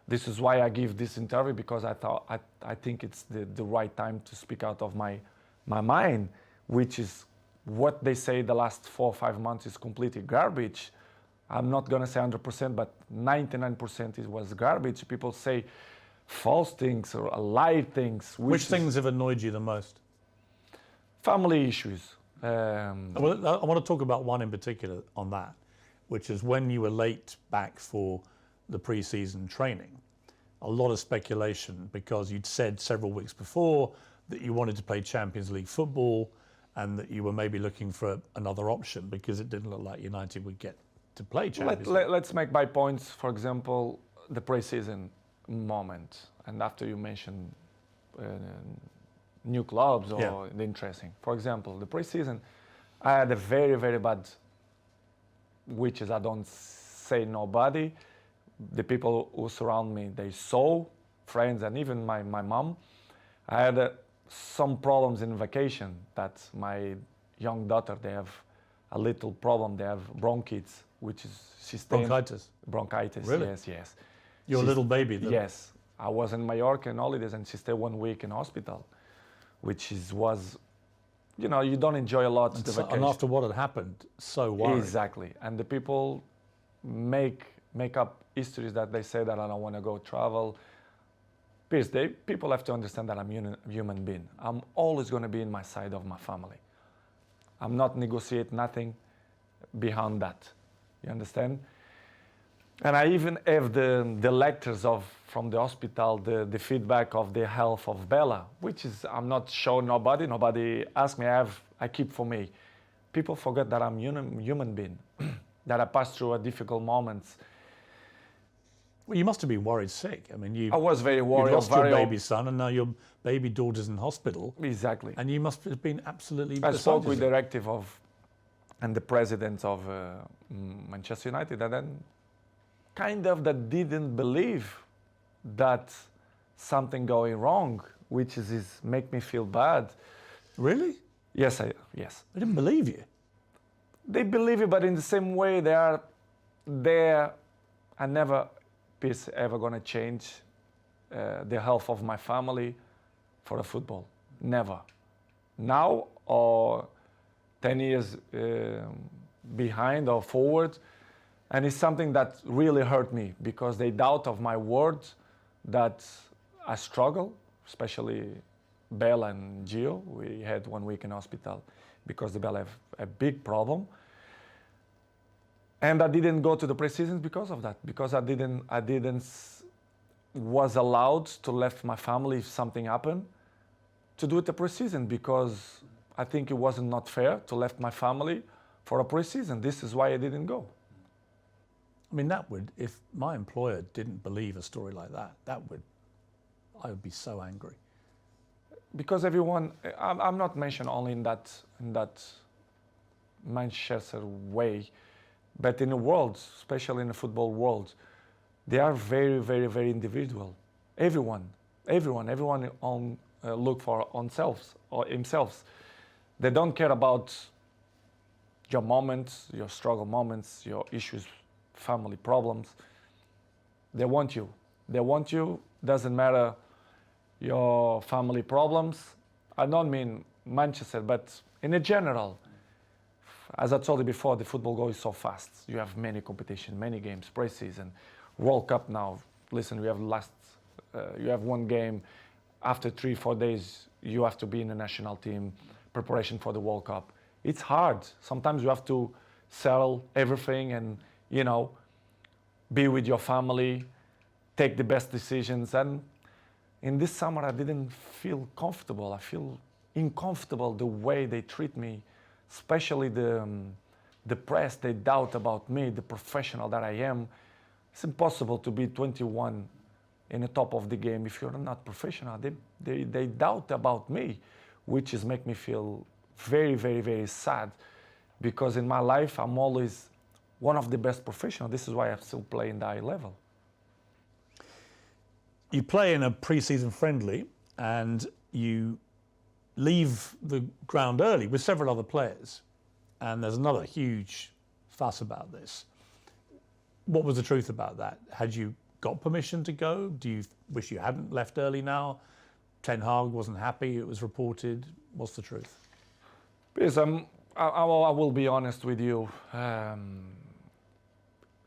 This is why I give this interview, because I think it's the right time to speak out of my mind, which is what they say the last 4 or 5 months is completely garbage. I'm not gonna say 100%, but 99% it was garbage. People say false things or lie things. Which things have annoyed you the most? Family issues. Well, I want to talk about one in particular on that, which is when you were late back for the pre-season training. A lot of speculation, because you'd said several weeks before that you wanted to play Champions League football and that you were maybe looking for another option because it didn't look like United would get to play Champions League. Let's make my points. For example, the pre-season moment, and after you mentioned new clubs or the interesting. For example, the pre-season, I had a very bad, which is I don't say nobody. The people who surround me, they saw, friends and even my mom. I had some problems in vacation that my young daughter, they have a little problem. They have bronchitis, which is Bronchitis? Bronchitis, Really? yes. Your little baby? Yes. I was in Mallorca on holidays and she stayed 1 week in hospital, which was, you don't enjoy a lot the vacation. And after what had happened, so worried. Exactly. And the people make up histories that they say that I don't want to go travel. Piers, people have to understand that I'm a human being. I'm always going to be in my side of my family. I'm not negotiate nothing behind that. You understand? And I even have the letters from the hospital, the feedback of the health of Bella, which is I'm not showing nobody. Nobody asked me. I keep for me. People forget that I'm human being, that I passed through a difficult moments. Well, you must have been worried sick. I mean, I was very worried. You lost your baby son, and now your baby daughter's in hospital. Exactly. And you must have been absolutely. I spoke with the directive and the president of Manchester United, and then kind of that didn't believe that something going wrong, which is make me feel bad. Really? Yes. They didn't believe you. They believe you, but in the same way, they are there. I never is ever gonna change the health of my family for the football. Never. Now or 10 years behind or forward. And it's something that really hurt me because they doubt of my words that I struggle, especially Bella and Gio. We had 1 week in hospital because the Bella have a big problem. And I didn't go to the pre-seasons because of that, because I didn't was allowed to leave my family if something happened to do it a pre-season because I think it wasn't not fair to left my family for a pre-season. This is why I didn't go. I mean, that would, if my employer didn't believe a story like that, I would be so angry. Because everyone, I'm not mentioned only in that Manchester way, but in the world, especially in the football world, they are very, very, very individual. Everyone on look for themselves or themselves. They don't care about your moments, your struggle moments, your issues, family problems. They want you. They want you. Doesn't matter your family problems. I don't mean Manchester, but in a general. As I told you before, the football goes so fast. You have many competition, many games, pre-season, World Cup now. Listen, we have you have one game. After 3-4 days, you have to be in the national team, preparation for the World Cup. It's hard. Sometimes you have to sell everything and, be with your family, take the best decisions. And in this summer, I didn't feel comfortable. I feel uncomfortable the way they treat me, especially the press. They doubt about me, the professional that I am. It's impossible to be 21 in the top of the game if you're not professional. They doubt about me, which is make me feel very, very, very sad, because in my life I'm always one of the best professionals. This is why I'm still playing the high level. You play in a pre-season friendly and you leave the ground early with several other players, and there's another huge fuss about this. What was the truth about that? Had you got permission to go? Do you wish you hadn't left early now? Ten Hag wasn't happy, it was reported. What's the truth? Piers, I will be honest with you.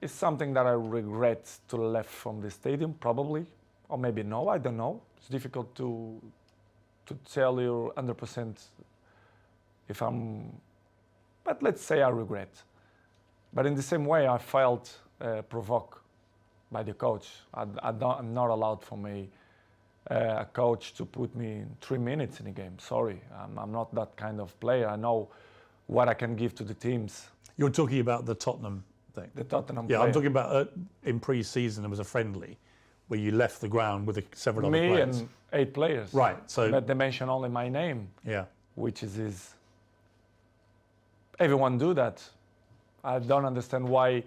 It's something that I regret to left from the stadium, probably, or maybe no, I don't know. It's difficult to tell you 100% if but let's say I regret. But in the same way, I felt provoked by the coach. I'm not allowed for me, a coach, to put me in 3 minutes in a game. Sorry, I'm not that kind of player. I know what I can give to the teams. You're talking about the Tottenham thing? The Tottenham Yeah, player. I'm talking about in pre-season there was a friendly where you left the ground with several other players. Me and 8 players. Right, so... But they mention only my name. Yeah. Which is everyone do that. I don't understand why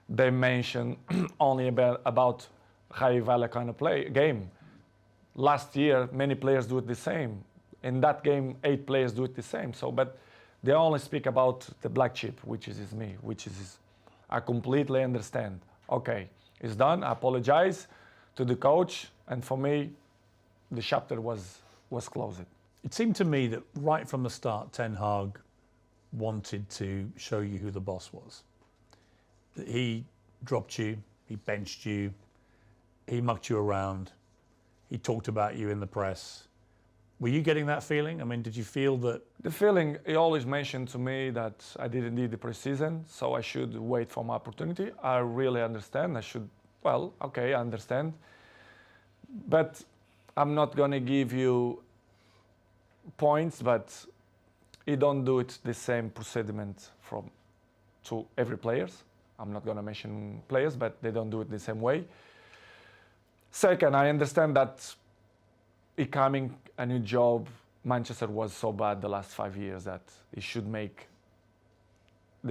they mention only about high value kind of game. Last year, many players do it the same. In that game, 8 players do it the same. So, but they only speak about the black sheep, which is me, I completely understand. Okay, it's done. I apologize to the coach, and for me, the chapter was closed. It seemed to me that right from the start, Ten Hag wanted to show you who the boss was. That he dropped you, he benched you, he mucked you around, he talked about you in the press. Were you getting that feeling? I mean, did you feel that? The feeling, he always mentioned to me that I didn't need the preseason, so I should wait for my opportunity. I really understand. I understand. But I'm not going to give you points, but he don't do it the same procediment to every players. I'm not going to mention players, but they don't do it the same way. Second, I understand that becoming a new job, Manchester was so bad the last 5 years that they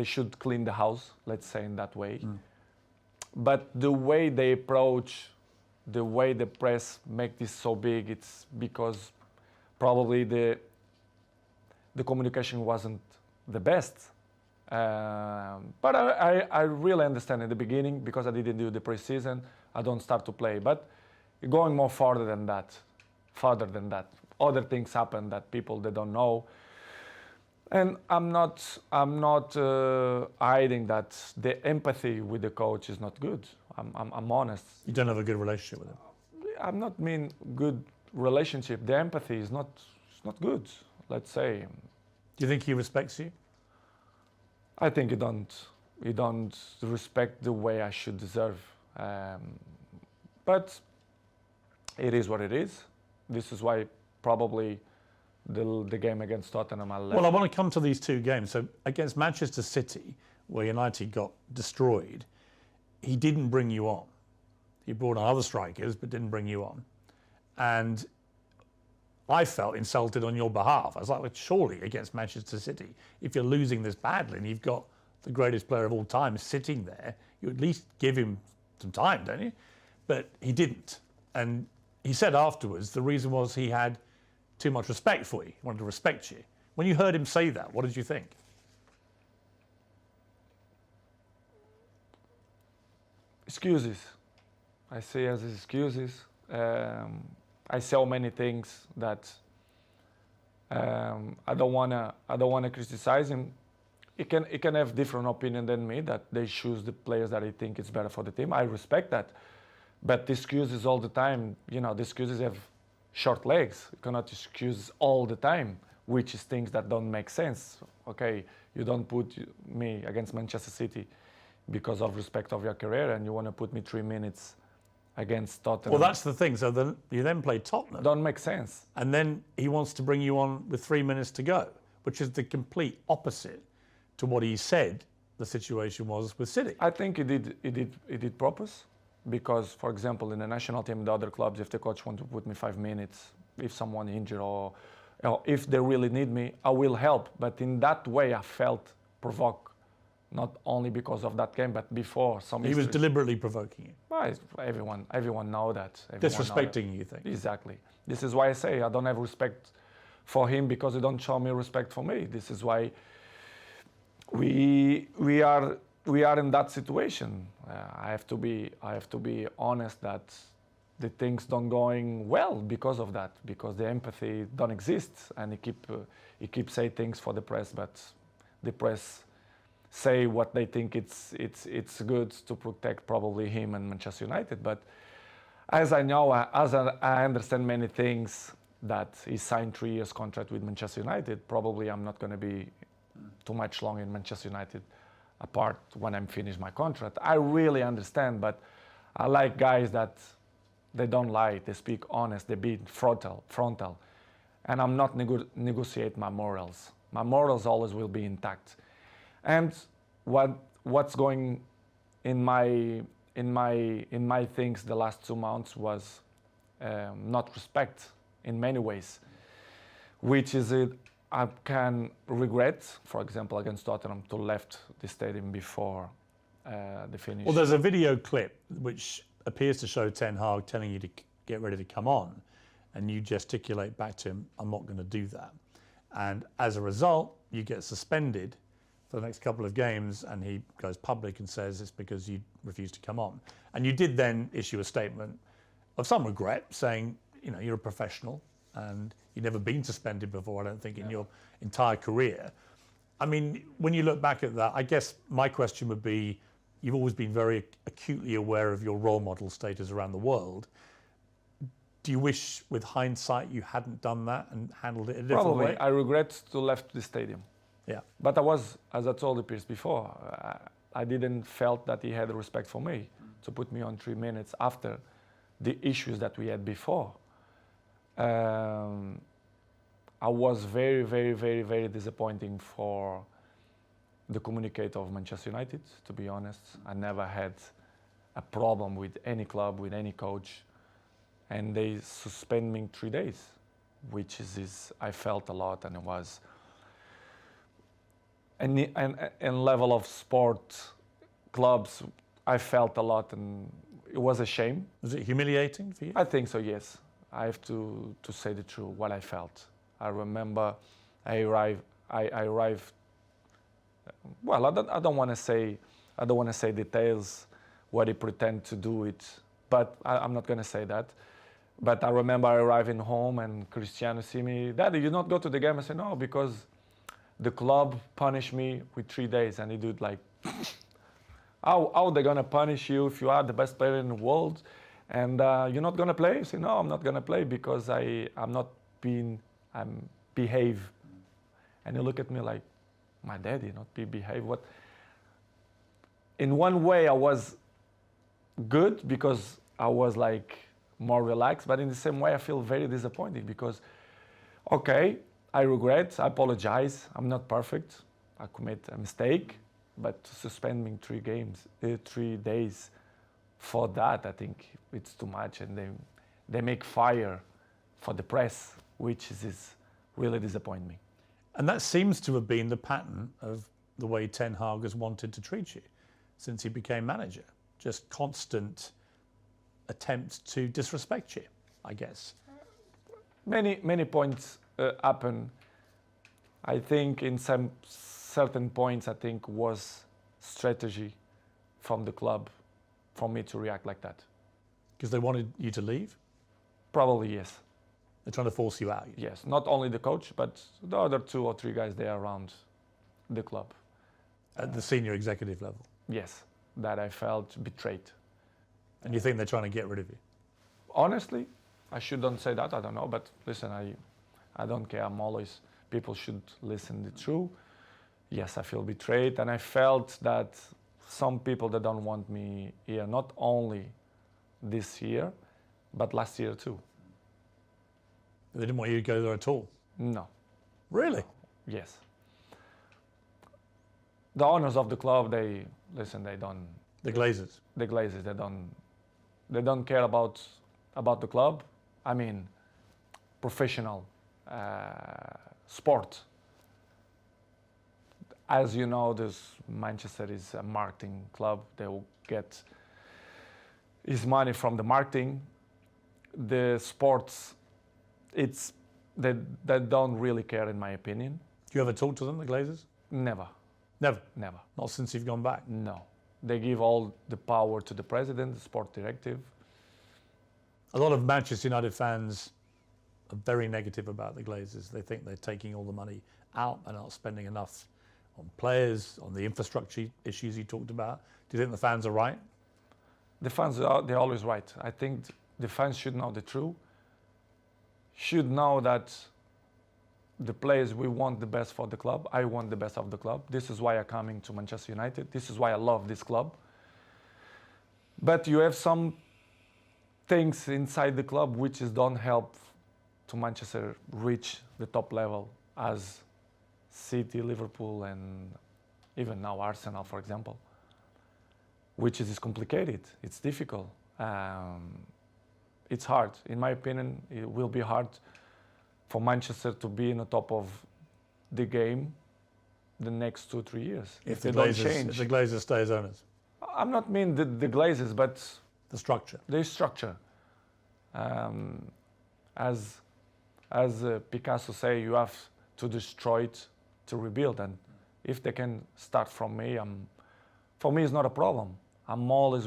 should clean the house, let's say in that way. But the way they approach, the way the press make this so big, it's because probably the communication wasn't the best. But I really understand in the beginning, because I didn't do the preseason, I don't start to play. But going more farther than that, other things happen that they don't know. And I'm not hiding that the empathy with the coach is not good. I'm honest. You don't have a good relationship with him? I'm not mean good relationship. The empathy is not good, let's say. Do you think he respects you? I think he don't respect the way I should deserve. But it is what it is. This is why probably the game against Tottenham. I left. Well, I want to come to these two games. So against Manchester City, where United got destroyed, he didn't bring you on. He brought on other strikers, but didn't bring you on. And I felt insulted on your behalf. I was like, well, surely against Manchester City, if you're losing this badly and you've got the greatest player of all time sitting there, you at least give him some time, don't you? But he didn't. And he said afterwards the reason was he had too much respect for you. He wanted to respect you. When you heard him say that, what did you think? Excuses. I say as excuses. I say many things that I don't wanna criticize him. He can have different opinion than me, that they choose the players that I think is better for the team. I respect that. But the excuses all the time, the excuses have short legs. You cannot excuse all the time, which is things that don't make sense. Okay, you don't put me against Manchester City because of respect of your career, and you want to put me 3 minutes against Tottenham. Well, that's the thing. So then you then play Tottenham. Don't make sense. And then he wants to bring you on with 3 minutes to go, which is the complete opposite to what he said the situation was with City. I think he did purpose, because, for example, in the national team, the other clubs, if the coach wants to put me 5 minutes, if someone injured or if they really need me, I will help. But in that way, I felt provoked, not only because of that game, but before some. He was deliberately provoking you. Well, everyone know that. Disrespecting you, you think? Exactly. This is why I say I don't have respect for him, because he don't show me respect for me. This is why we are in that situation. I have to be honest that the things don't going well because of that, because the empathy don't exist, and he keep saying things for the press, but the press say what they think it's good to protect probably him and Manchester United. But as I know, I understand many things, that he signed 3 years contract with Manchester United. Probably I'm not going to be too much long in Manchester United, apart when I'm finished my contract. I really understand, but I like guys that they don't lie, they speak honest, they be frontal, and I'm not negotiate my morals. My morals always will be intact. And what's going in my things the last 2 months was not respect in many ways, which is I can regret, for example, against Tottenham, to left the stadium before the finish. Well, there's a video clip which appears to show Ten Hag telling you to get ready to come on, and you gesticulate back to him, I'm not going to do that. And as a result, you get suspended for the next couple of games, and he goes public and says it's because you refused to come on. And you did then issue a statement of some regret, saying, you're a professional and you've never been suspended before, I don't think, in your entire career. I mean, when you look back at that, I guess my question would be, you've always been very acutely aware of your role model status around the world. Do you wish, with hindsight, you hadn't done that and handled it a different way? Probably. I regret to left the stadium. Yeah. But I was, as I told Piers before, I didn't felt that he had respect for me to put me on 3 minutes after the issues that we had before. I was very, very, very, very disappointing for the communicator of Manchester United, to be honest. I never had a problem with any club, with any coach, and they suspend me 3 days, which is I felt a lot, and it was. And level of sport clubs, I felt a lot, and it was a shame. Was it humiliating for you? I think so, yes. I have to say the truth, what I felt. I remember I arrived. Well, I don't want to say details what he pretend to do it, but I'm not going to say that. But I remember arriving home and Cristiano see me, Daddy, you not go to the game? I said, no, because the club punished me with 3 days. And he did like, how they gonna punish you if you are the best player in the world and you're not gonna play? I said, no, I'm not gonna play because I'm behave. And he look at me like, my daddy, not behave. What? In one way, I was good because I was like more relaxed, but in the same way, I feel very disappointed because, okay, I regret, I apologize. I'm not perfect. I commit a mistake, but to suspend me 3 days for that, I think it's too much. And they make fire for the press, which is really disappoint me. And that seems to have been the pattern of the way Ten Hag has wanted to treat you since he became manager. Just constant attempts to disrespect you, I guess. Many points happen. I think in some certain points, I think was strategy from the club for me to react like that. Because they wanted you to leave? Probably yes. They're trying to force you out. Yes, not only the coach, but the other 2 or 3 guys there around the club. At the senior executive level? Yes, that I felt betrayed. And you think they're trying to get rid of you? Honestly, I shouldn't say that, I don't know, but listen, I don't care, I'm always, people should listen the truth. Yes, I feel betrayed, and I felt that some people that don't want me here, not only this year, but last year too. They didn't want you to go there at all? No. Really? Yes. The owners of the club, they don't. The Glazers? The Glazers, they don't care about the club. I mean, professional sport. As you know, Manchester is a marketing club. They will get his money from the marketing. The sports, they don't really care, in my opinion. Do you ever talk to them, the Glazers? Never. Never? Never. Not since you've gone back? No. They give all the power to the president, the sport directive. A lot of Manchester United fans are very negative about the Glazers. They think they're taking all the money out and not spending enough on players, on the infrastructure issues you talked about. Do you think the fans are right? The fans, they're always right. I think the fans should know the truth, should know that the players, we want the best for the club. I want the best of the club. This is why I'm coming to Manchester United. This is why I love this club. But you have some things inside the club which don't help to Manchester reach the top level as City, Liverpool, and even now Arsenal, for example, which is complicated. It's difficult. It's hard. In my opinion, it will be hard for Manchester to be in the top of the game the next 2-3 years. If the Glazers stay as owners? I'm not mean the Glazers, but the structure. The structure. As Picasso say, you have to destroy it to rebuild. And if they can start from me, for me it's not a problem. I'm always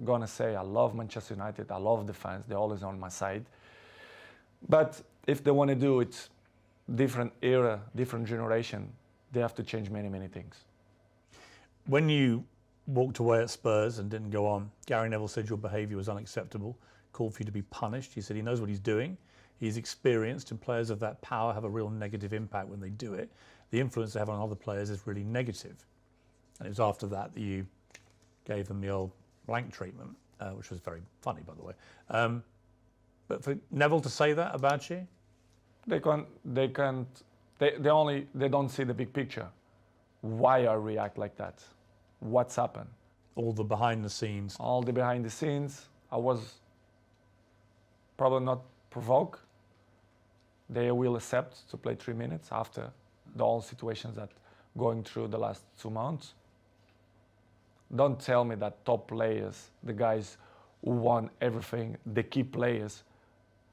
gonna say I love Manchester United. I love the fans. They're always on my side. But if they want to do it, different era, different generation, they have to change many things. When you walked away at Spurs and didn't go on, Gary Neville said your behaviour was unacceptable, called for you to be punished. He said he knows what he's doing. He's experienced, and players of that power have a real negative impact when they do it. The influence they have on other players is really negative. And it was after that that you gave them the old blank treatment, which was very funny, by the way. But for Neville to say that about you? They don't see the big picture. Why I react like that? What's happened? All the behind the scenes. All the behind the scenes. I was probably not provoked. They will accept to play 3 minutes after the whole situations that going through the last 2 months. Don't tell me that top players, the guys who won everything, the key players,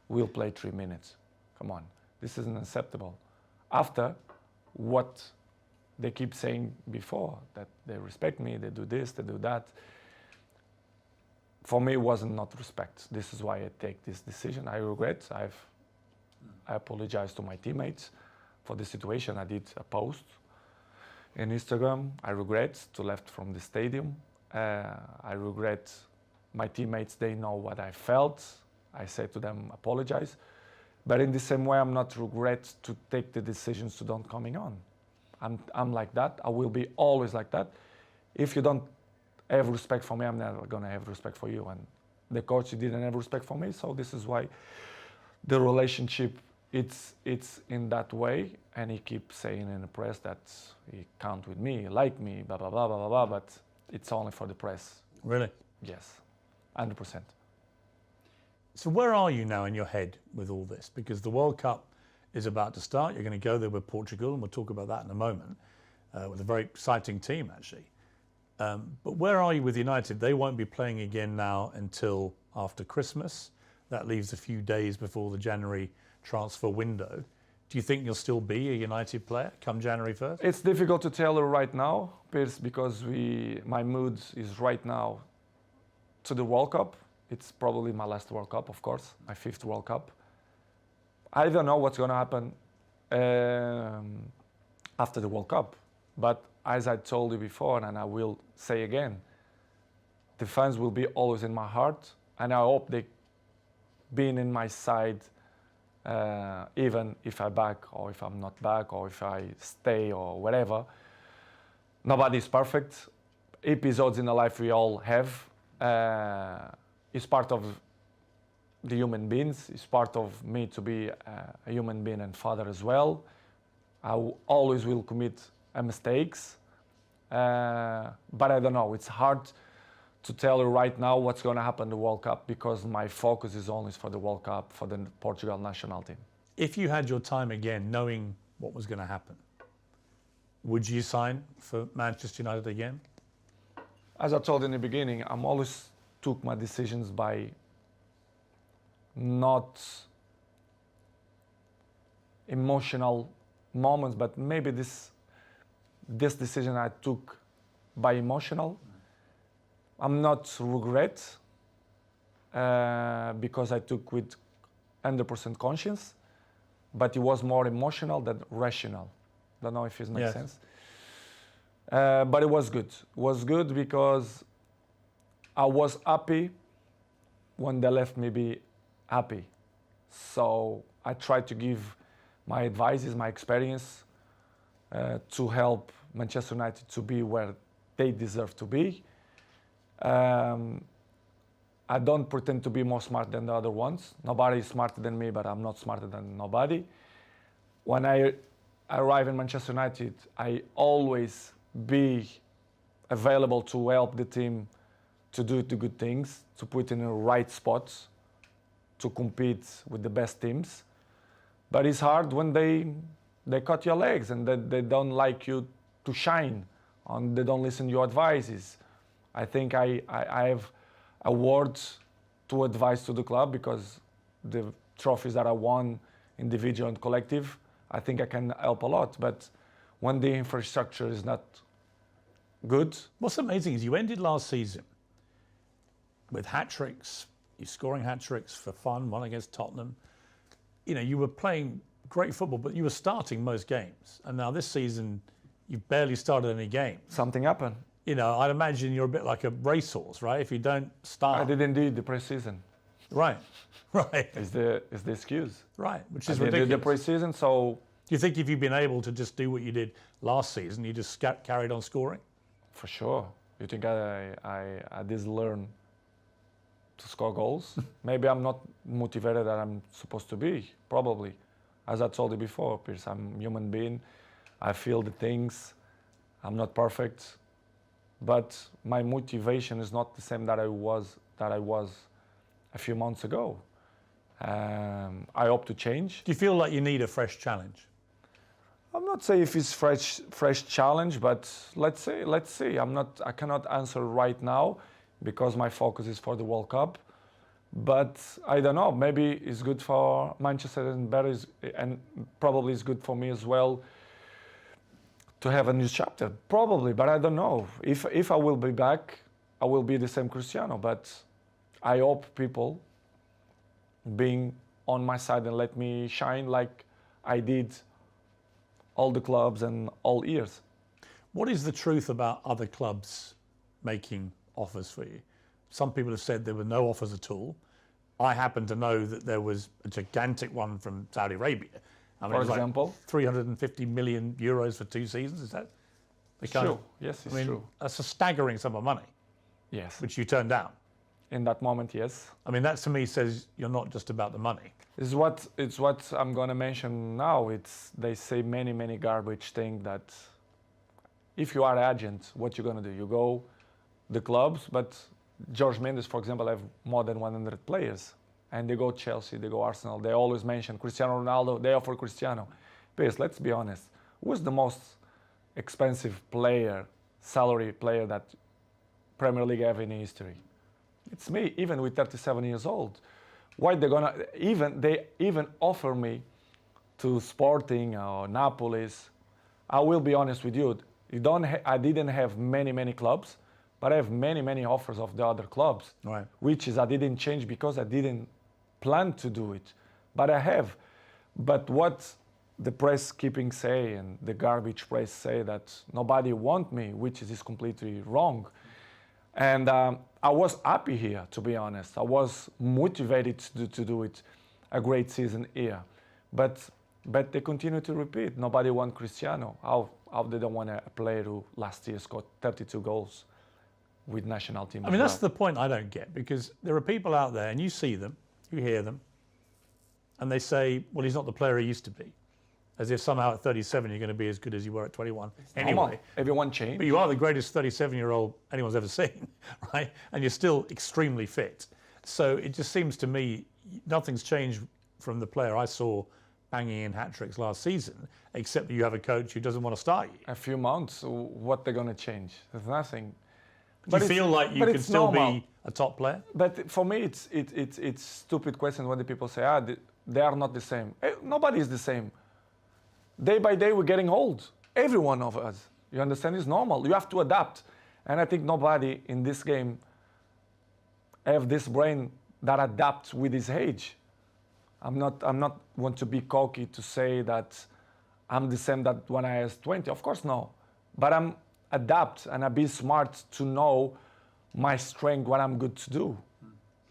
will play 3 minutes. Come on, this isn't acceptable. After what they keep saying before, that they respect me, they do this, they do that. For me, it wasn't not respect. This is why I take this decision. I regret. I apologize to my teammates for the situation. I did a post in Instagram. I regret to left from the stadium. I regret my teammates. They know what I felt. I say to them, apologize. But in the same way, I'm not regret to take the decisions to don't coming on. I'm like that. I will be always like that. If you don't have respect for me, I'm never gonna have respect for you. And the coach didn't have respect for me, so this is why the relationship it's in that way, and he keeps saying in the press that he count with me, like me, blah blah blah blah blah blah. But it's only for the press. Really? Yes, 100%. So where are you now in your head with all this? Because the World Cup is about to start. You're going to go there with Portugal, and we'll talk about that in a moment, with a very exciting team, actually. But where are you with United? They won't be playing again now until after Christmas. That leaves a few days before the January transfer window. Do you think you'll still be a United player come January 1st? It's difficult to tell right now, Piers, because my mood is right now to the World Cup. It's probably my last World Cup, of course, my 5th World Cup. I don't know what's going to happen after the World Cup. But as I told you before, and I will say again, the fans will be always in my heart, and I hope they being in my side, even if I'm back or if I'm not back or if I stay or whatever. Nobody's perfect. Episodes in the life we all have. It's part of the human beings. It's part of me to be a human being and father as well. Always will commit mistakes, but I don't know. It's hard to tell you right now what's going to happen in the World Cup because my focus is only for the World Cup, for the Portugal national team. If you had your time again, knowing what was going to happen, would you sign for Manchester United again? As I told in the beginning, I'm always took my decisions by not emotional moments, but maybe this decision I took by emotional. I'm not regret because I took with 100% conscience, but it was more emotional than rational. Don't know if it makes sense. But it was good. It was good because I was happy when they left me be happy. So I tried to give my advices, my experience to help Manchester United to be where they deserve to be. I don't pretend to be more smart than the other ones. Nobody is smarter than me, but I'm not smarter than nobody. When I arrive in Manchester United, I always be available to help the team to do the good things, to put in the right spots, to compete with the best teams. But it's hard when they cut your legs and they don't like you to shine, and they don't listen to your advices. I think I have a word to advise to the club because the trophies that I won, individual and collective, I think I can help a lot. But when the infrastructure is not good. What's amazing is you ended last season with hat-tricks. You're scoring hat-tricks for fun, one against Tottenham. You know, you were playing great football, but you were starting most games. And now this season, you've barely started any games. Something happened. You know, I'd imagine you're a bit like a racehorse, right? If you don't start. I didn't do the pre-season. Right, right. Is the excuse. Right, which is I ridiculous. did the pre-season, so. Do you think if you'd been able to just do what you did last season, you just carried on scoring? For sure. You think I did learn to score goals? Maybe I'm not motivated that I'm supposed to be, probably. As I told you before, Piers, I'm a human being. I feel the things. I'm not perfect. But my motivation is not the same that I was a few months ago. I hope to change. Do you feel like you need a fresh challenge? I'm not saying if it's fresh challenge, but let's see. I cannot answer right now because my focus is for the World Cup. But I don't know. Maybe it's good for Manchester and probably it's good for me as well to have a new chapter. Probably, but I don't know. If I will be back, I will be the same Cristiano. But I hope people being on my side and let me shine like I did all the clubs and all years. What is the truth about other clubs making offers for you? Some people have said there were no offers at all. I happen to know that there was a gigantic one from Saudi Arabia. I mean, for example? Like 350 million euros for 2 seasons, is that? It's true. Yes, it's true. That's a staggering sum of money. Yes. Which you turned down. In that moment, yes. I mean, that to me says you're not just about the money. It's what I'm gonna mention now. They say many garbage things that if you are agent, what you're gonna do? You go the clubs, but George Mendes, for example, have more than 100 players, and they go Chelsea, they go Arsenal. They always mention Cristiano Ronaldo. They offer Cristiano. Piers, let's be honest. Who's the most expensive player, salary player that Premier League have in history? It's me, even with 37 years old. Why they gonna they even offer me to Sporting or Napolis? I will be honest with you. I didn't have many clubs, but I have many offers of the other clubs. Right. Which is I didn't change because I didn't plan to do it, but I have. But what the press keeping say and the garbage press say that nobody want me, which is completely wrong. And I was happy here, to be honest. I was motivated to do it, a great season here. But they continue to repeat. Nobody want Cristiano. How they don't want a player who last year scored 32 goals with national team? I mean, that's the point I don't get, because there are people out there, and you see them, you hear them, and they say, well, he's not the player he used to be. As if somehow at 37 you're going to be as good as you were at 21. Anyway, everyone changed. But you are the greatest 37-year-old anyone's ever seen, right? And you're still extremely fit. So it just seems to me nothing's changed from the player I saw banging in hat-tricks last season, except that you have a coach who doesn't want to start you. A few months, what they're going to change? There's nothing. Do you feel like you can still be a top player? But for me, it's stupid question when the people say, they are not the same. Nobody is the same. Day by day, we're getting old. Every one of us. You understand? It's normal. You have to adapt. And I think nobody in this game have this brain that adapts with his age. I'm not want to be cocky to say that I'm the same that when I was 20. Of course, no. But I'm adapt and I be smart to know my strength, what I'm good to do.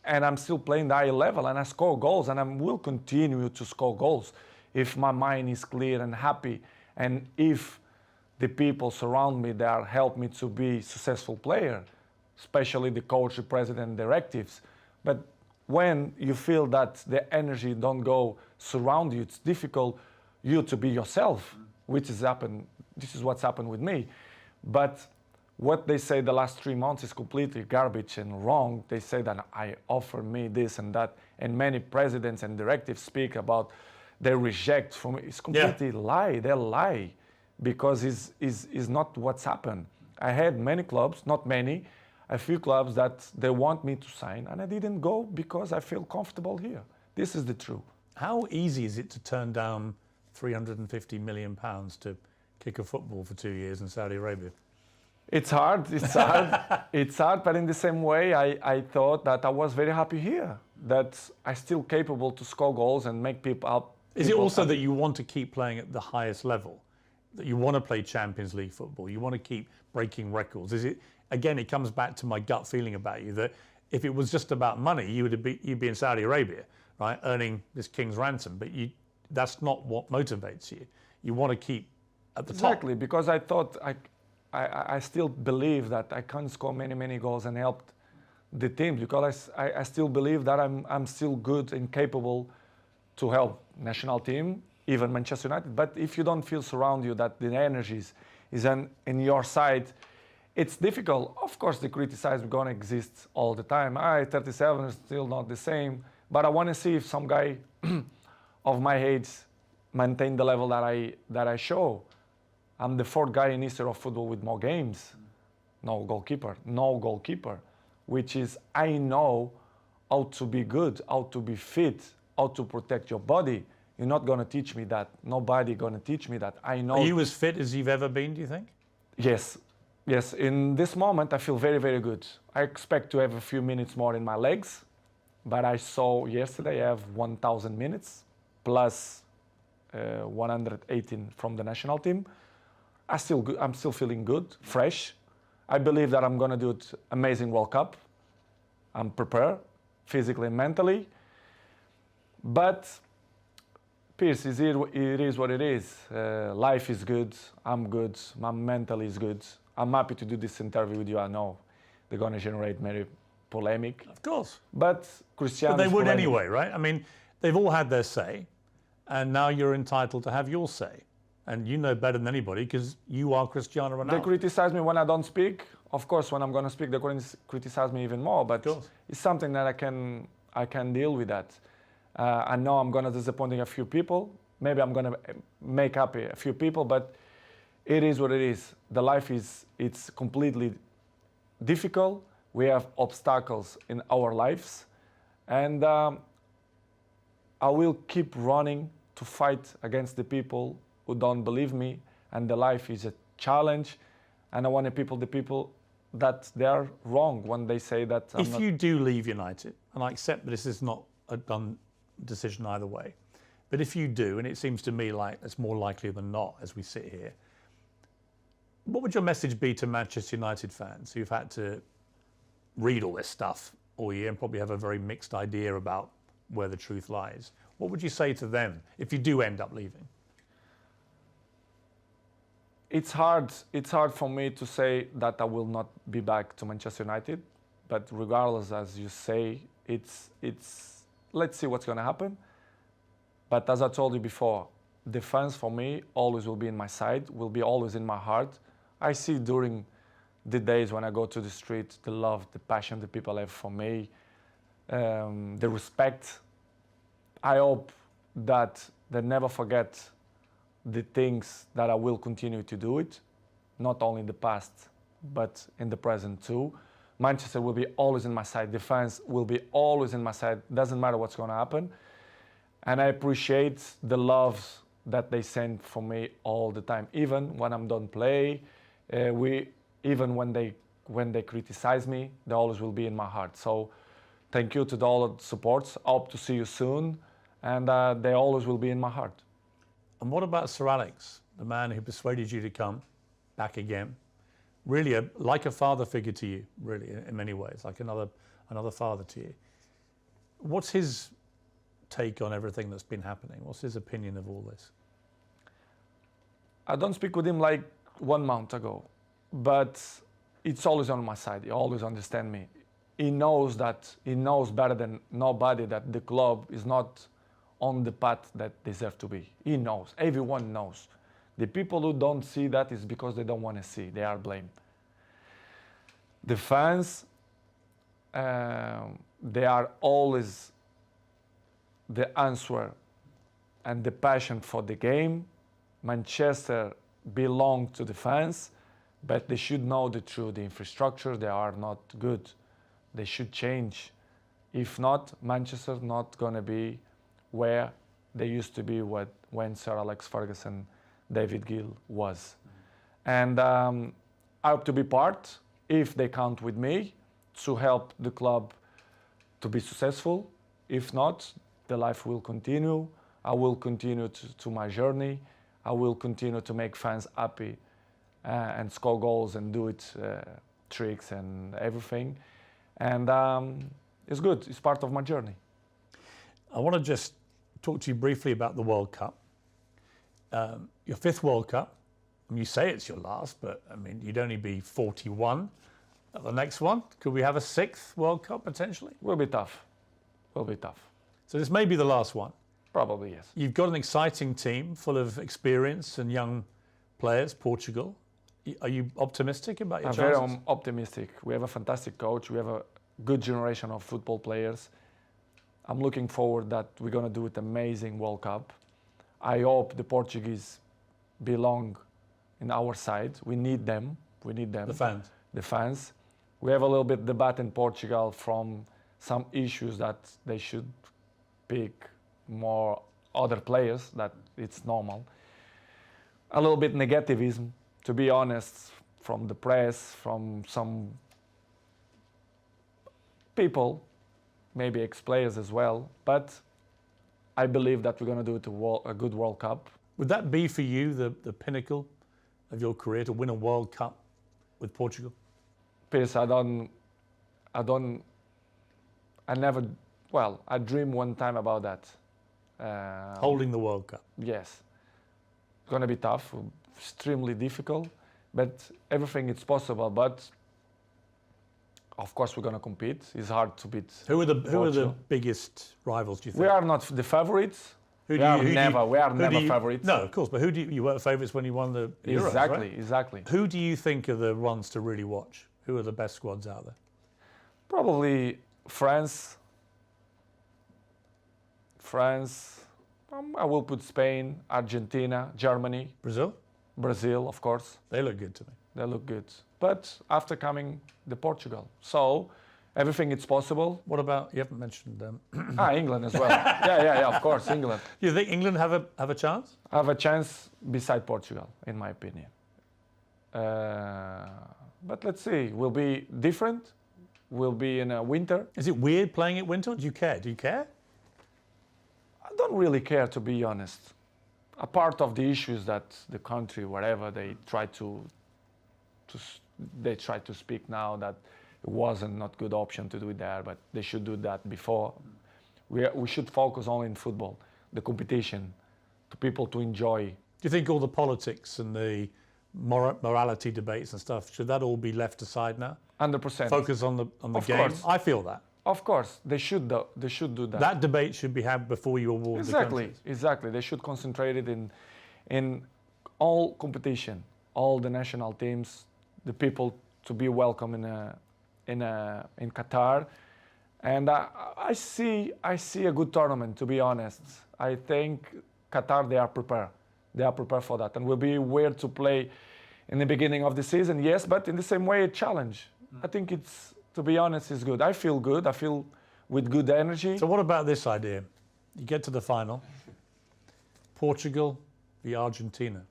And I'm still playing the high level and I score goals and I will continue to score goals if my mind is clear and happy, and if the people surround me that help me to be a successful player, especially the coach, the president, directives. But when you feel that the energy don't go surround you, it's difficult you to be yourself, which has happened. This is what's happened with me. But what they say the last 3 months is completely garbage and wrong. They say that I offer me this and that, and many presidents and directives speak about they reject from it. It's completely lie. They lie because it's not what's happened. I had many clubs, not many, a few clubs that they want me to sign, and I didn't go because I feel comfortable here. This is the truth. How easy is it to turn down £350 million to kick a football for 2 years in Saudi Arabia? It's hard. It's hard. It's hard. But in the same way, I thought that I was very happy here. That I'm still capable to score goals and make people up. Is it also that you want to keep playing at the highest level? That you want to play Champions League football? You want to keep breaking records? Is it, again, it comes back to my gut feeling about you that if it was just about money, you'd be in Saudi Arabia, right, earning this king's ransom. But that's not what motivates you. You want to keep at the top. Exactly, because I thought I still believe that I can score many goals and help the team, because I still believe that I'm still good and capable to help national team, even Manchester United. But if you don't feel surround you that the energies is in your side, it's difficult. Of course, the criticism is going to exist all the time. 37 is still not the same, but I want to see if some guy of my age maintain the level that I show. I'm the fourth guy in history of football with more games. No goalkeeper, which is I know how to be good, how to be fit, how to protect your body. You're not going to teach me that. Nobody going to teach me that. I know. Are you as fit as you've ever been, do you think? Yes. In this moment, I feel very good. I expect to have a few minutes more in my legs, but I saw yesterday I have 1,000 minutes plus 118 from the national team. I'm still feeling good, fresh. I believe that I'm going to do it amazing World Cup. I'm prepared physically and mentally. But Piers, it is what it is. Life is good. I'm good. My mental is good. I'm happy to do this interview with you. I know they're going to generate many polemic. Of course. But Cristiano. But they would polemic. anyway, right? I mean, they've all had their say, and now you're entitled to have your say. And you know better than anybody because you are Cristiano Ronaldo. They criticize me when I don't speak. Of course, when I'm going to speak, they criticize me even more. But it's something that I can deal with that. I know I'm going to disappoint a few people. Maybe I'm going to make happy a few people, but it is what it is. The life it's completely difficult. We have obstacles in our lives, and I will keep running to fight against the people who don't believe me, and the life is a challenge, and I want the people that they are wrong when they say that if you do leave United, and I accept that this is not a done decision either way, but if you do, and it seems to me like it's more likely than not as we sit here, what would your message be to Manchester United fans who've had to read all this stuff all year and probably have a very mixed idea about where the truth lies? What would you say to them if you do end up leaving? It's hard for me to say that I will not be back to Manchester United, but regardless, as you say, it's let's see what's going to happen. But as I told you before, the fans for me always will be in my side, will be always in my heart. I see during the days when I go to the street, the love, the passion the people have for me, the respect. I hope that they never forget the things that I will continue to do it, not only in the past, but in the present too. Manchester will be always in my side. The fans will be always in my side. Doesn't matter what's going to happen. And I appreciate the love that they send for me all the time. Even when I'm done play, even when they criticize me, they always will be in my heart. So thank you to all the supports. I hope to see you soon. And they always will be in my heart. And what about Sir Alex, the man who persuaded you to come back again? Really, like a father figure to you, really, in many ways, like another father to you. What's his take on everything that's been happening? What's his opinion of all this? I don't speak with him like 1 month ago, but it's always on my side. He always understands me. He knows better than nobody that the club is not on the path that deserve to be. He knows. Everyone knows. The people who don't see that is because they don't want to see. They are blamed. The fans, they are always the answer and the passion for the game. Manchester belongs to the fans, but they should know the truth. The infrastructure, they are not good. They should change. If not, Manchester not going to be where they used to be when Sir Alex Ferguson, David Gill was. And I hope to be part, if they count with me, to help the club to be successful. If not, the life will continue. I will continue to my journey. I will continue to make fans happy and score goals and do it, tricks and everything. And it's good. It's part of my journey. I want to just talk to you briefly about the World Cup. Your 5th World Cup. I mean, you say it's your last, but I mean, you'd only be 41 at the next one. Could we have a 6th World Cup potentially? Will be tough. Will be tough. So this may be the last one. Probably, yes. You've got an exciting team full of experience and young players, Portugal. Are you optimistic about your chances? I'm very optimistic. We have a fantastic coach. We have a good generation of football players. I'm looking forward that we're going to do an amazing World Cup. I hope the Portuguese belong in our side. We need them. We need them. The fans. The fans. We have a little bit debate in Portugal from some issues that they should pick more other players, that it's normal. A little bit negativism, to be honest, from the press, from some people, maybe ex-players as well, but I believe that we're going to do it a good World Cup. Would that be for you the pinnacle of your career, to win a World Cup with Portugal? Piers, I dreamed one time about that. Holding the World Cup? Yes. It's going to be tough, extremely difficult, but everything is possible. But Of course, we're going to compete. It's hard to beat. Who are the Portugal. biggest rivals, do you think? We are not the favorites. Who We do you- are who do you- never. We are who never do you- favorites. No, of course, but who do you were favourites when you won the Euros, Exactly. right? Exactly. Who do you think are the ones to really watch? Who are the best squads out there? Probably France. I will put Spain, Argentina, Germany, Brazil? Brazil, of course. They look good to me. They look good. But after coming the Portugal, so everything is possible. What about, you haven't mentioned, England as well. yeah, of course, England. do you think England have a chance? Have a chance beside Portugal, in my opinion. But let's see. Will be different. Will be in a winter. Is it weird playing at winter? Do you care? Do you care? I don't really care, to be honest. A part of the issues that the country, wherever they try to speak now that it wasn't not good option to do it there, but they should do that before. We should focus only in football, the competition, to people to enjoy. Do you think all the politics and the morality debates and stuff, should that all be left aside now? 100%. Focus on the Of game? course. I feel that. Of course, they should do that. That debate should be had before you award the countries. Exactly. They should concentrate it in all competition, all the national teams, the people to be welcome in Qatar, and I see a good tournament. To be honest, I think Qatar they are prepared. They are prepared for that, and will be weird to play in the beginning of the season. Yes, but in the same way, a challenge. I think it's. To be honest, it's good. I feel good. I feel with good energy. So what about this idea? You get to the final, Portugal v Argentina.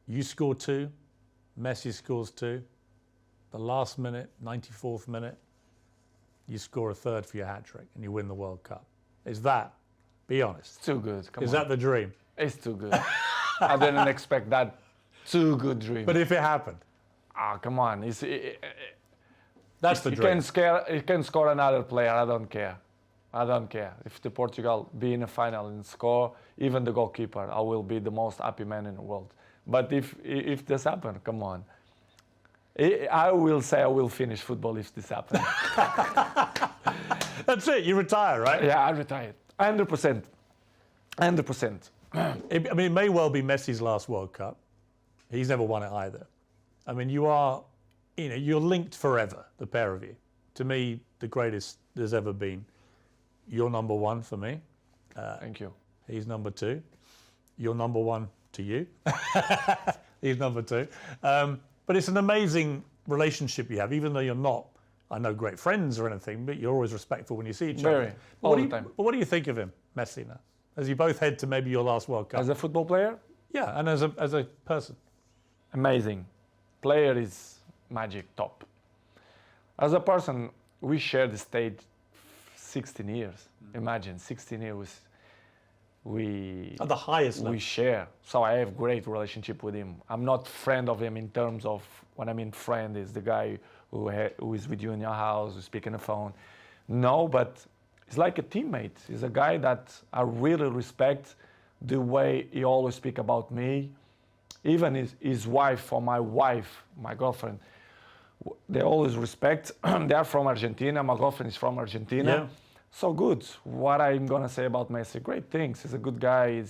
You score 2, Messi scores 2. The last minute, 94th minute, you score a third for your hat-trick and you win the World Cup. Is that, be honest, It's too good. Come is on. that the dream? It's too good. I didn't expect that. Too good dream. But if it happened, Come on. that's the He dream. can score another player. I don't care. If the Portugal be in a final and score, even the goalkeeper, I will be the most happy man in the world. But if this happens, come on. I will say I will finish football if this happens. That's it, you retire, right? Yeah, I retired. 100%. 100%. I mean, it may well be Messi's last World Cup. He's never won it either. I mean, you're linked forever, the pair of you. To me, the greatest there's ever been. You're number 1 for me. Thank you. He's number 2. You're number 1 to you. He's number 2. But it's an amazing relationship you have, even though you're not, I know, great friends or anything, but you're always respectful when you see each other. All the time. But what do you think of him, Messi, now? As you both head to maybe your last World Cup. As a football player, Yeah, and as a person. amazing. Player is magic, top. As a person, we share the stage 16 years. Imagine, 16 years we At the highest level. we share. So I have great relationship with him. I'm not friend of him in terms of, when I mean friend is the guy who is with you in your house, who speak on the phone. No, but he's like a teammate. He's a guy that I really respect the way he always speak about me. Even his wife or my girlfriend, they always respect. They are from Argentina. My girlfriend is from Argentina. Yeah. So good. What I'm gonna say about Messi? Great things. He's a good guy.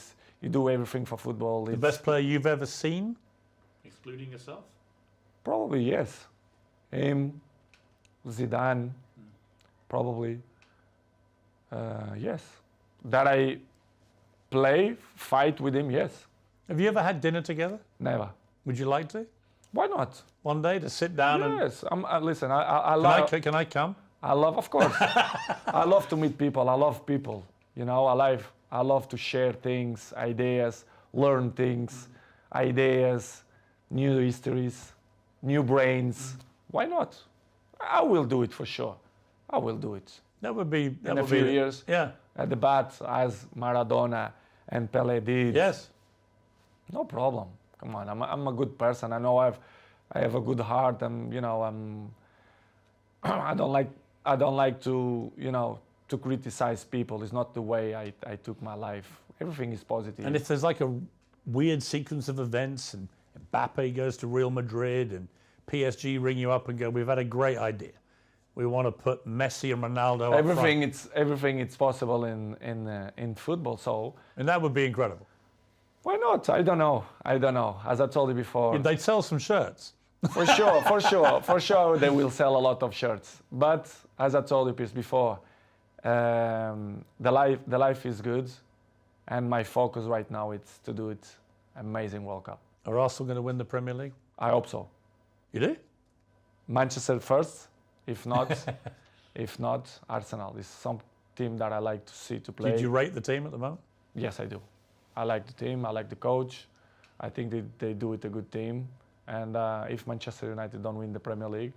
You do everything for football. The best player you've ever seen? Excluding yourself? Probably yes. Him, Zidane, probably. Yes. That I fight with him. Yes. Have you ever had dinner together? Never. Would you like to? Why not? One day to sit down Yes. Listen. I love. and... Can I come? I love, of course. I love to meet people. I love people. You know, I love to share things, ideas, learn things, ideas, new histories, new brains. Why not? I will do it for sure. I will do it. That would be... That In a would few be, years, Yeah. at the bat, as Maradona and Pelé did. Yes. No problem. Come on, I'm a good person. I know I have a good heart. I don't like to to criticize people. It's not the way I took my life. Everything is positive. And if there's like a weird sequence of events and Mbappe goes to Real Madrid and PSG ring you up and go, we've had a great idea. We want to put Messi and Ronaldo up front. Everything it's possible in football. So, And that would be incredible. why not? I don't know. As I told you before, They'd sell some shirts. for sure, they will sell a lot of shirts. But as I told you, Piers, before, the life is good, and my focus right now is to do it amazing World Cup. Are Arsenal going to win the Premier League? I hope so. You do? Manchester first, if not, Arsenal is some team that I like to see to play. Did you rate the team at the moment? Yes, I do. I like the team. I like the coach. I think they do it a good team. And if Manchester United don't win the Premier League,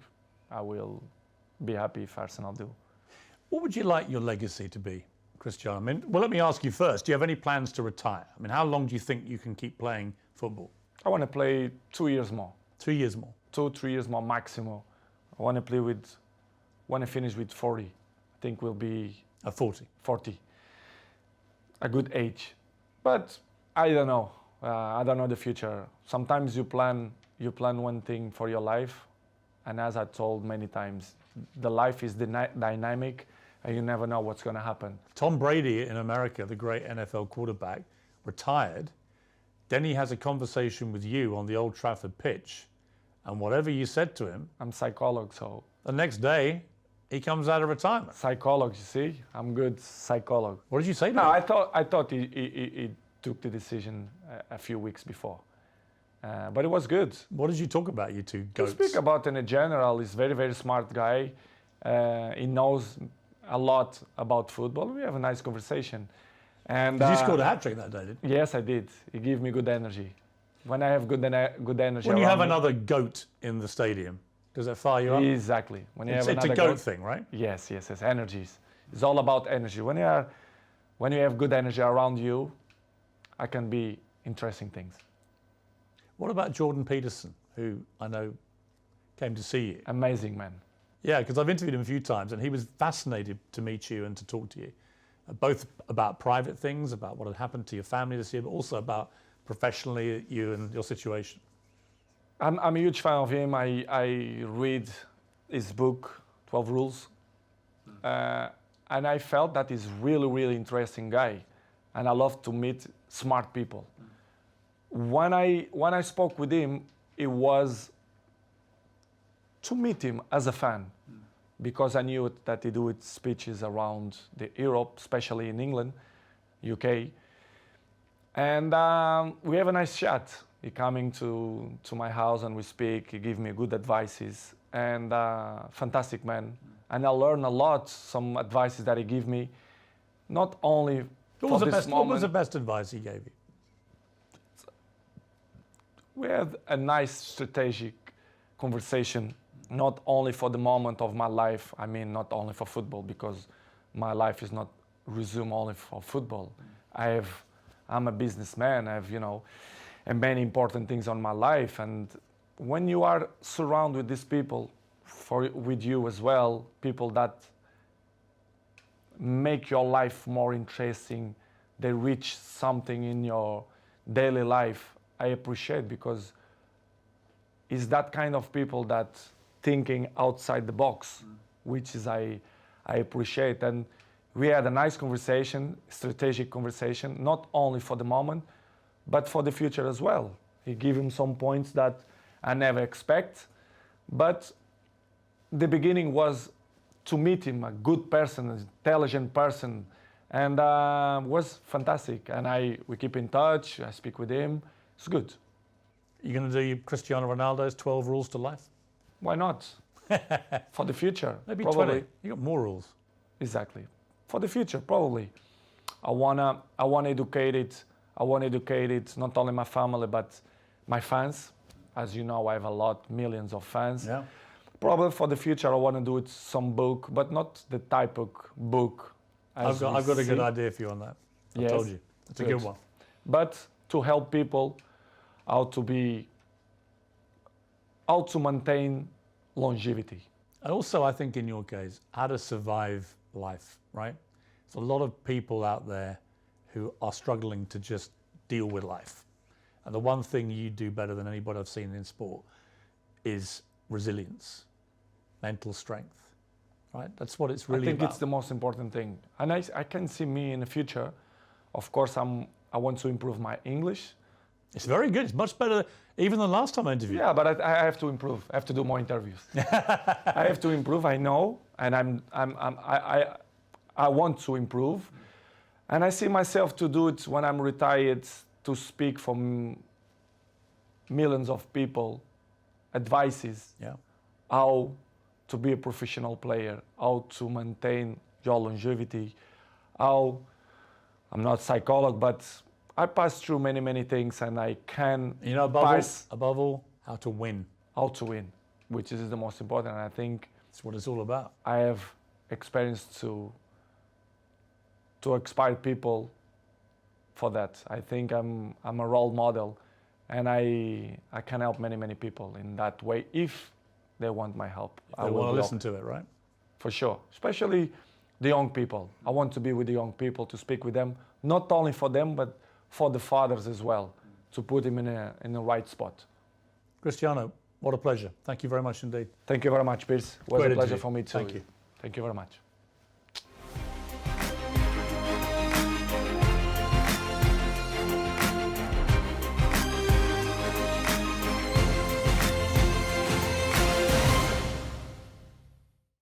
I will be happy if Arsenal do. What would you like your legacy to be, Cristiano? I mean, well, let me ask you first. Do you have any plans to retire? I mean, how long do you think you can keep playing football? I want to play 2 years more. 2 years more? 2-3 years more maximum. I want to play when I finish with 40. I think we'll be... 40? 40. A good age. But I don't know. I don't know the future. Sometimes you plan one thing for your life, and as I told many times, the life is dynamic, and you never know what's going to happen. Tom Brady in America, the great NFL quarterback, retired. Then he has a conversation with you on the Old Trafford pitch, and whatever you said to him, I'm psychologist, so the next day he comes out of retirement. Psychologist, you see, I'm good psychologist. What did you say to No, him? I thought he took the decision a few weeks before, but it was good. What did you talk about, you two goats? To speak about in a general, he's very, very smart guy. He knows a lot about football. We have a nice conversation. And you scored a hat trick that day, didn't you? Yes, I did. He gave me good energy. When I have good energy, When you have around me- another goat in the stadium, does that fire you up? Exactly. When you It's have a another goat thing, right? Yes. Energies. It's all about energy. When you have good energy around you, I can be interesting things. What about Jordan Peterson, who I know came to see you? Amazing man. Yeah, because I've interviewed him a few times, and he was fascinated to meet you and to talk to you, both about private things, about what had happened to your family this year, but also about professionally you and your situation. I'm a huge fan of him. I read his book, 12 Rules, and I felt that he's really, really interesting guy, and I love to meet smart people. When I spoke with him, it was to meet him as a fan, because I knew that he do speeches around Europe, especially in England, UK, and we have a nice chat. He coming to my house and we speak. He give me good advices, and fantastic man. And I learn a lot, some advices that he give me, not only What for this moment. was the best advice he gave you? We had a nice strategic conversation, not only for the moment of my life. I mean, not only for football, because my life is not resumed only for football. I'm a businessman. I have, and many important things on my life. And when you are surrounded with these people, with you as well, people that make your life more interesting, they reach something in your daily life, I appreciate, because it's that kind of people that thinking outside the box, which is I appreciate. And we had a nice conversation, strategic conversation, not only for the moment, but for the future as well. He gave him some points that I never expect, but the beginning was to meet him, a good person, an intelligent person, and was fantastic. And we keep in touch. I speak with him. It's good. You're going to do Cristiano Ronaldo's 12 rules to life? Why not? For the future, Maybe probably. 20. You got more rules. Exactly. For the future, probably. I wanna educate it. I want to educate it, not only my family, but my fans. As you know, I have millions of fans. Yeah. Probably for the future, I want to do it some book, but not the type of book. I've got a good idea for you on that. I told you. It's a good one. But to help people how to maintain longevity. And also, I think in your case, how to survive life, right? There's a lot of people out there who are struggling to just deal with life. And the one thing you do better than anybody I've seen in sport is resilience, mental strength, right? That's what it's really I think about. it's the most important thing. And I can see me in the future. Of course, I want to improve my English. It's very good. It's much better even than last time I interviewed. Yeah, but I have to improve. I have to do more interviews. I have to improve. I know, and I want to improve, and I see myself to do it when I'm retired, to speak for millions of people, advices, Yeah. how to be a professional player, how to maintain your longevity, how I'm not a psychologist, but I passed through many things, and I can You know, above all, how to win. how to win, which is the most important. And I think That's what it's all about. I have experience to inspire people for that. I think I'm a role model, and I can help many people in that way if they want my help. They want to listen to it, right? For sure, especially the young people. I want to be with the young people, to speak with them, not only for them, but for the fathers as well, to put them in the right spot. Cristiano, what a pleasure. Thank you very much indeed. Thank you very much, Piers. It was Great a pleasure interview. for me too. Thank you. Thank you very much.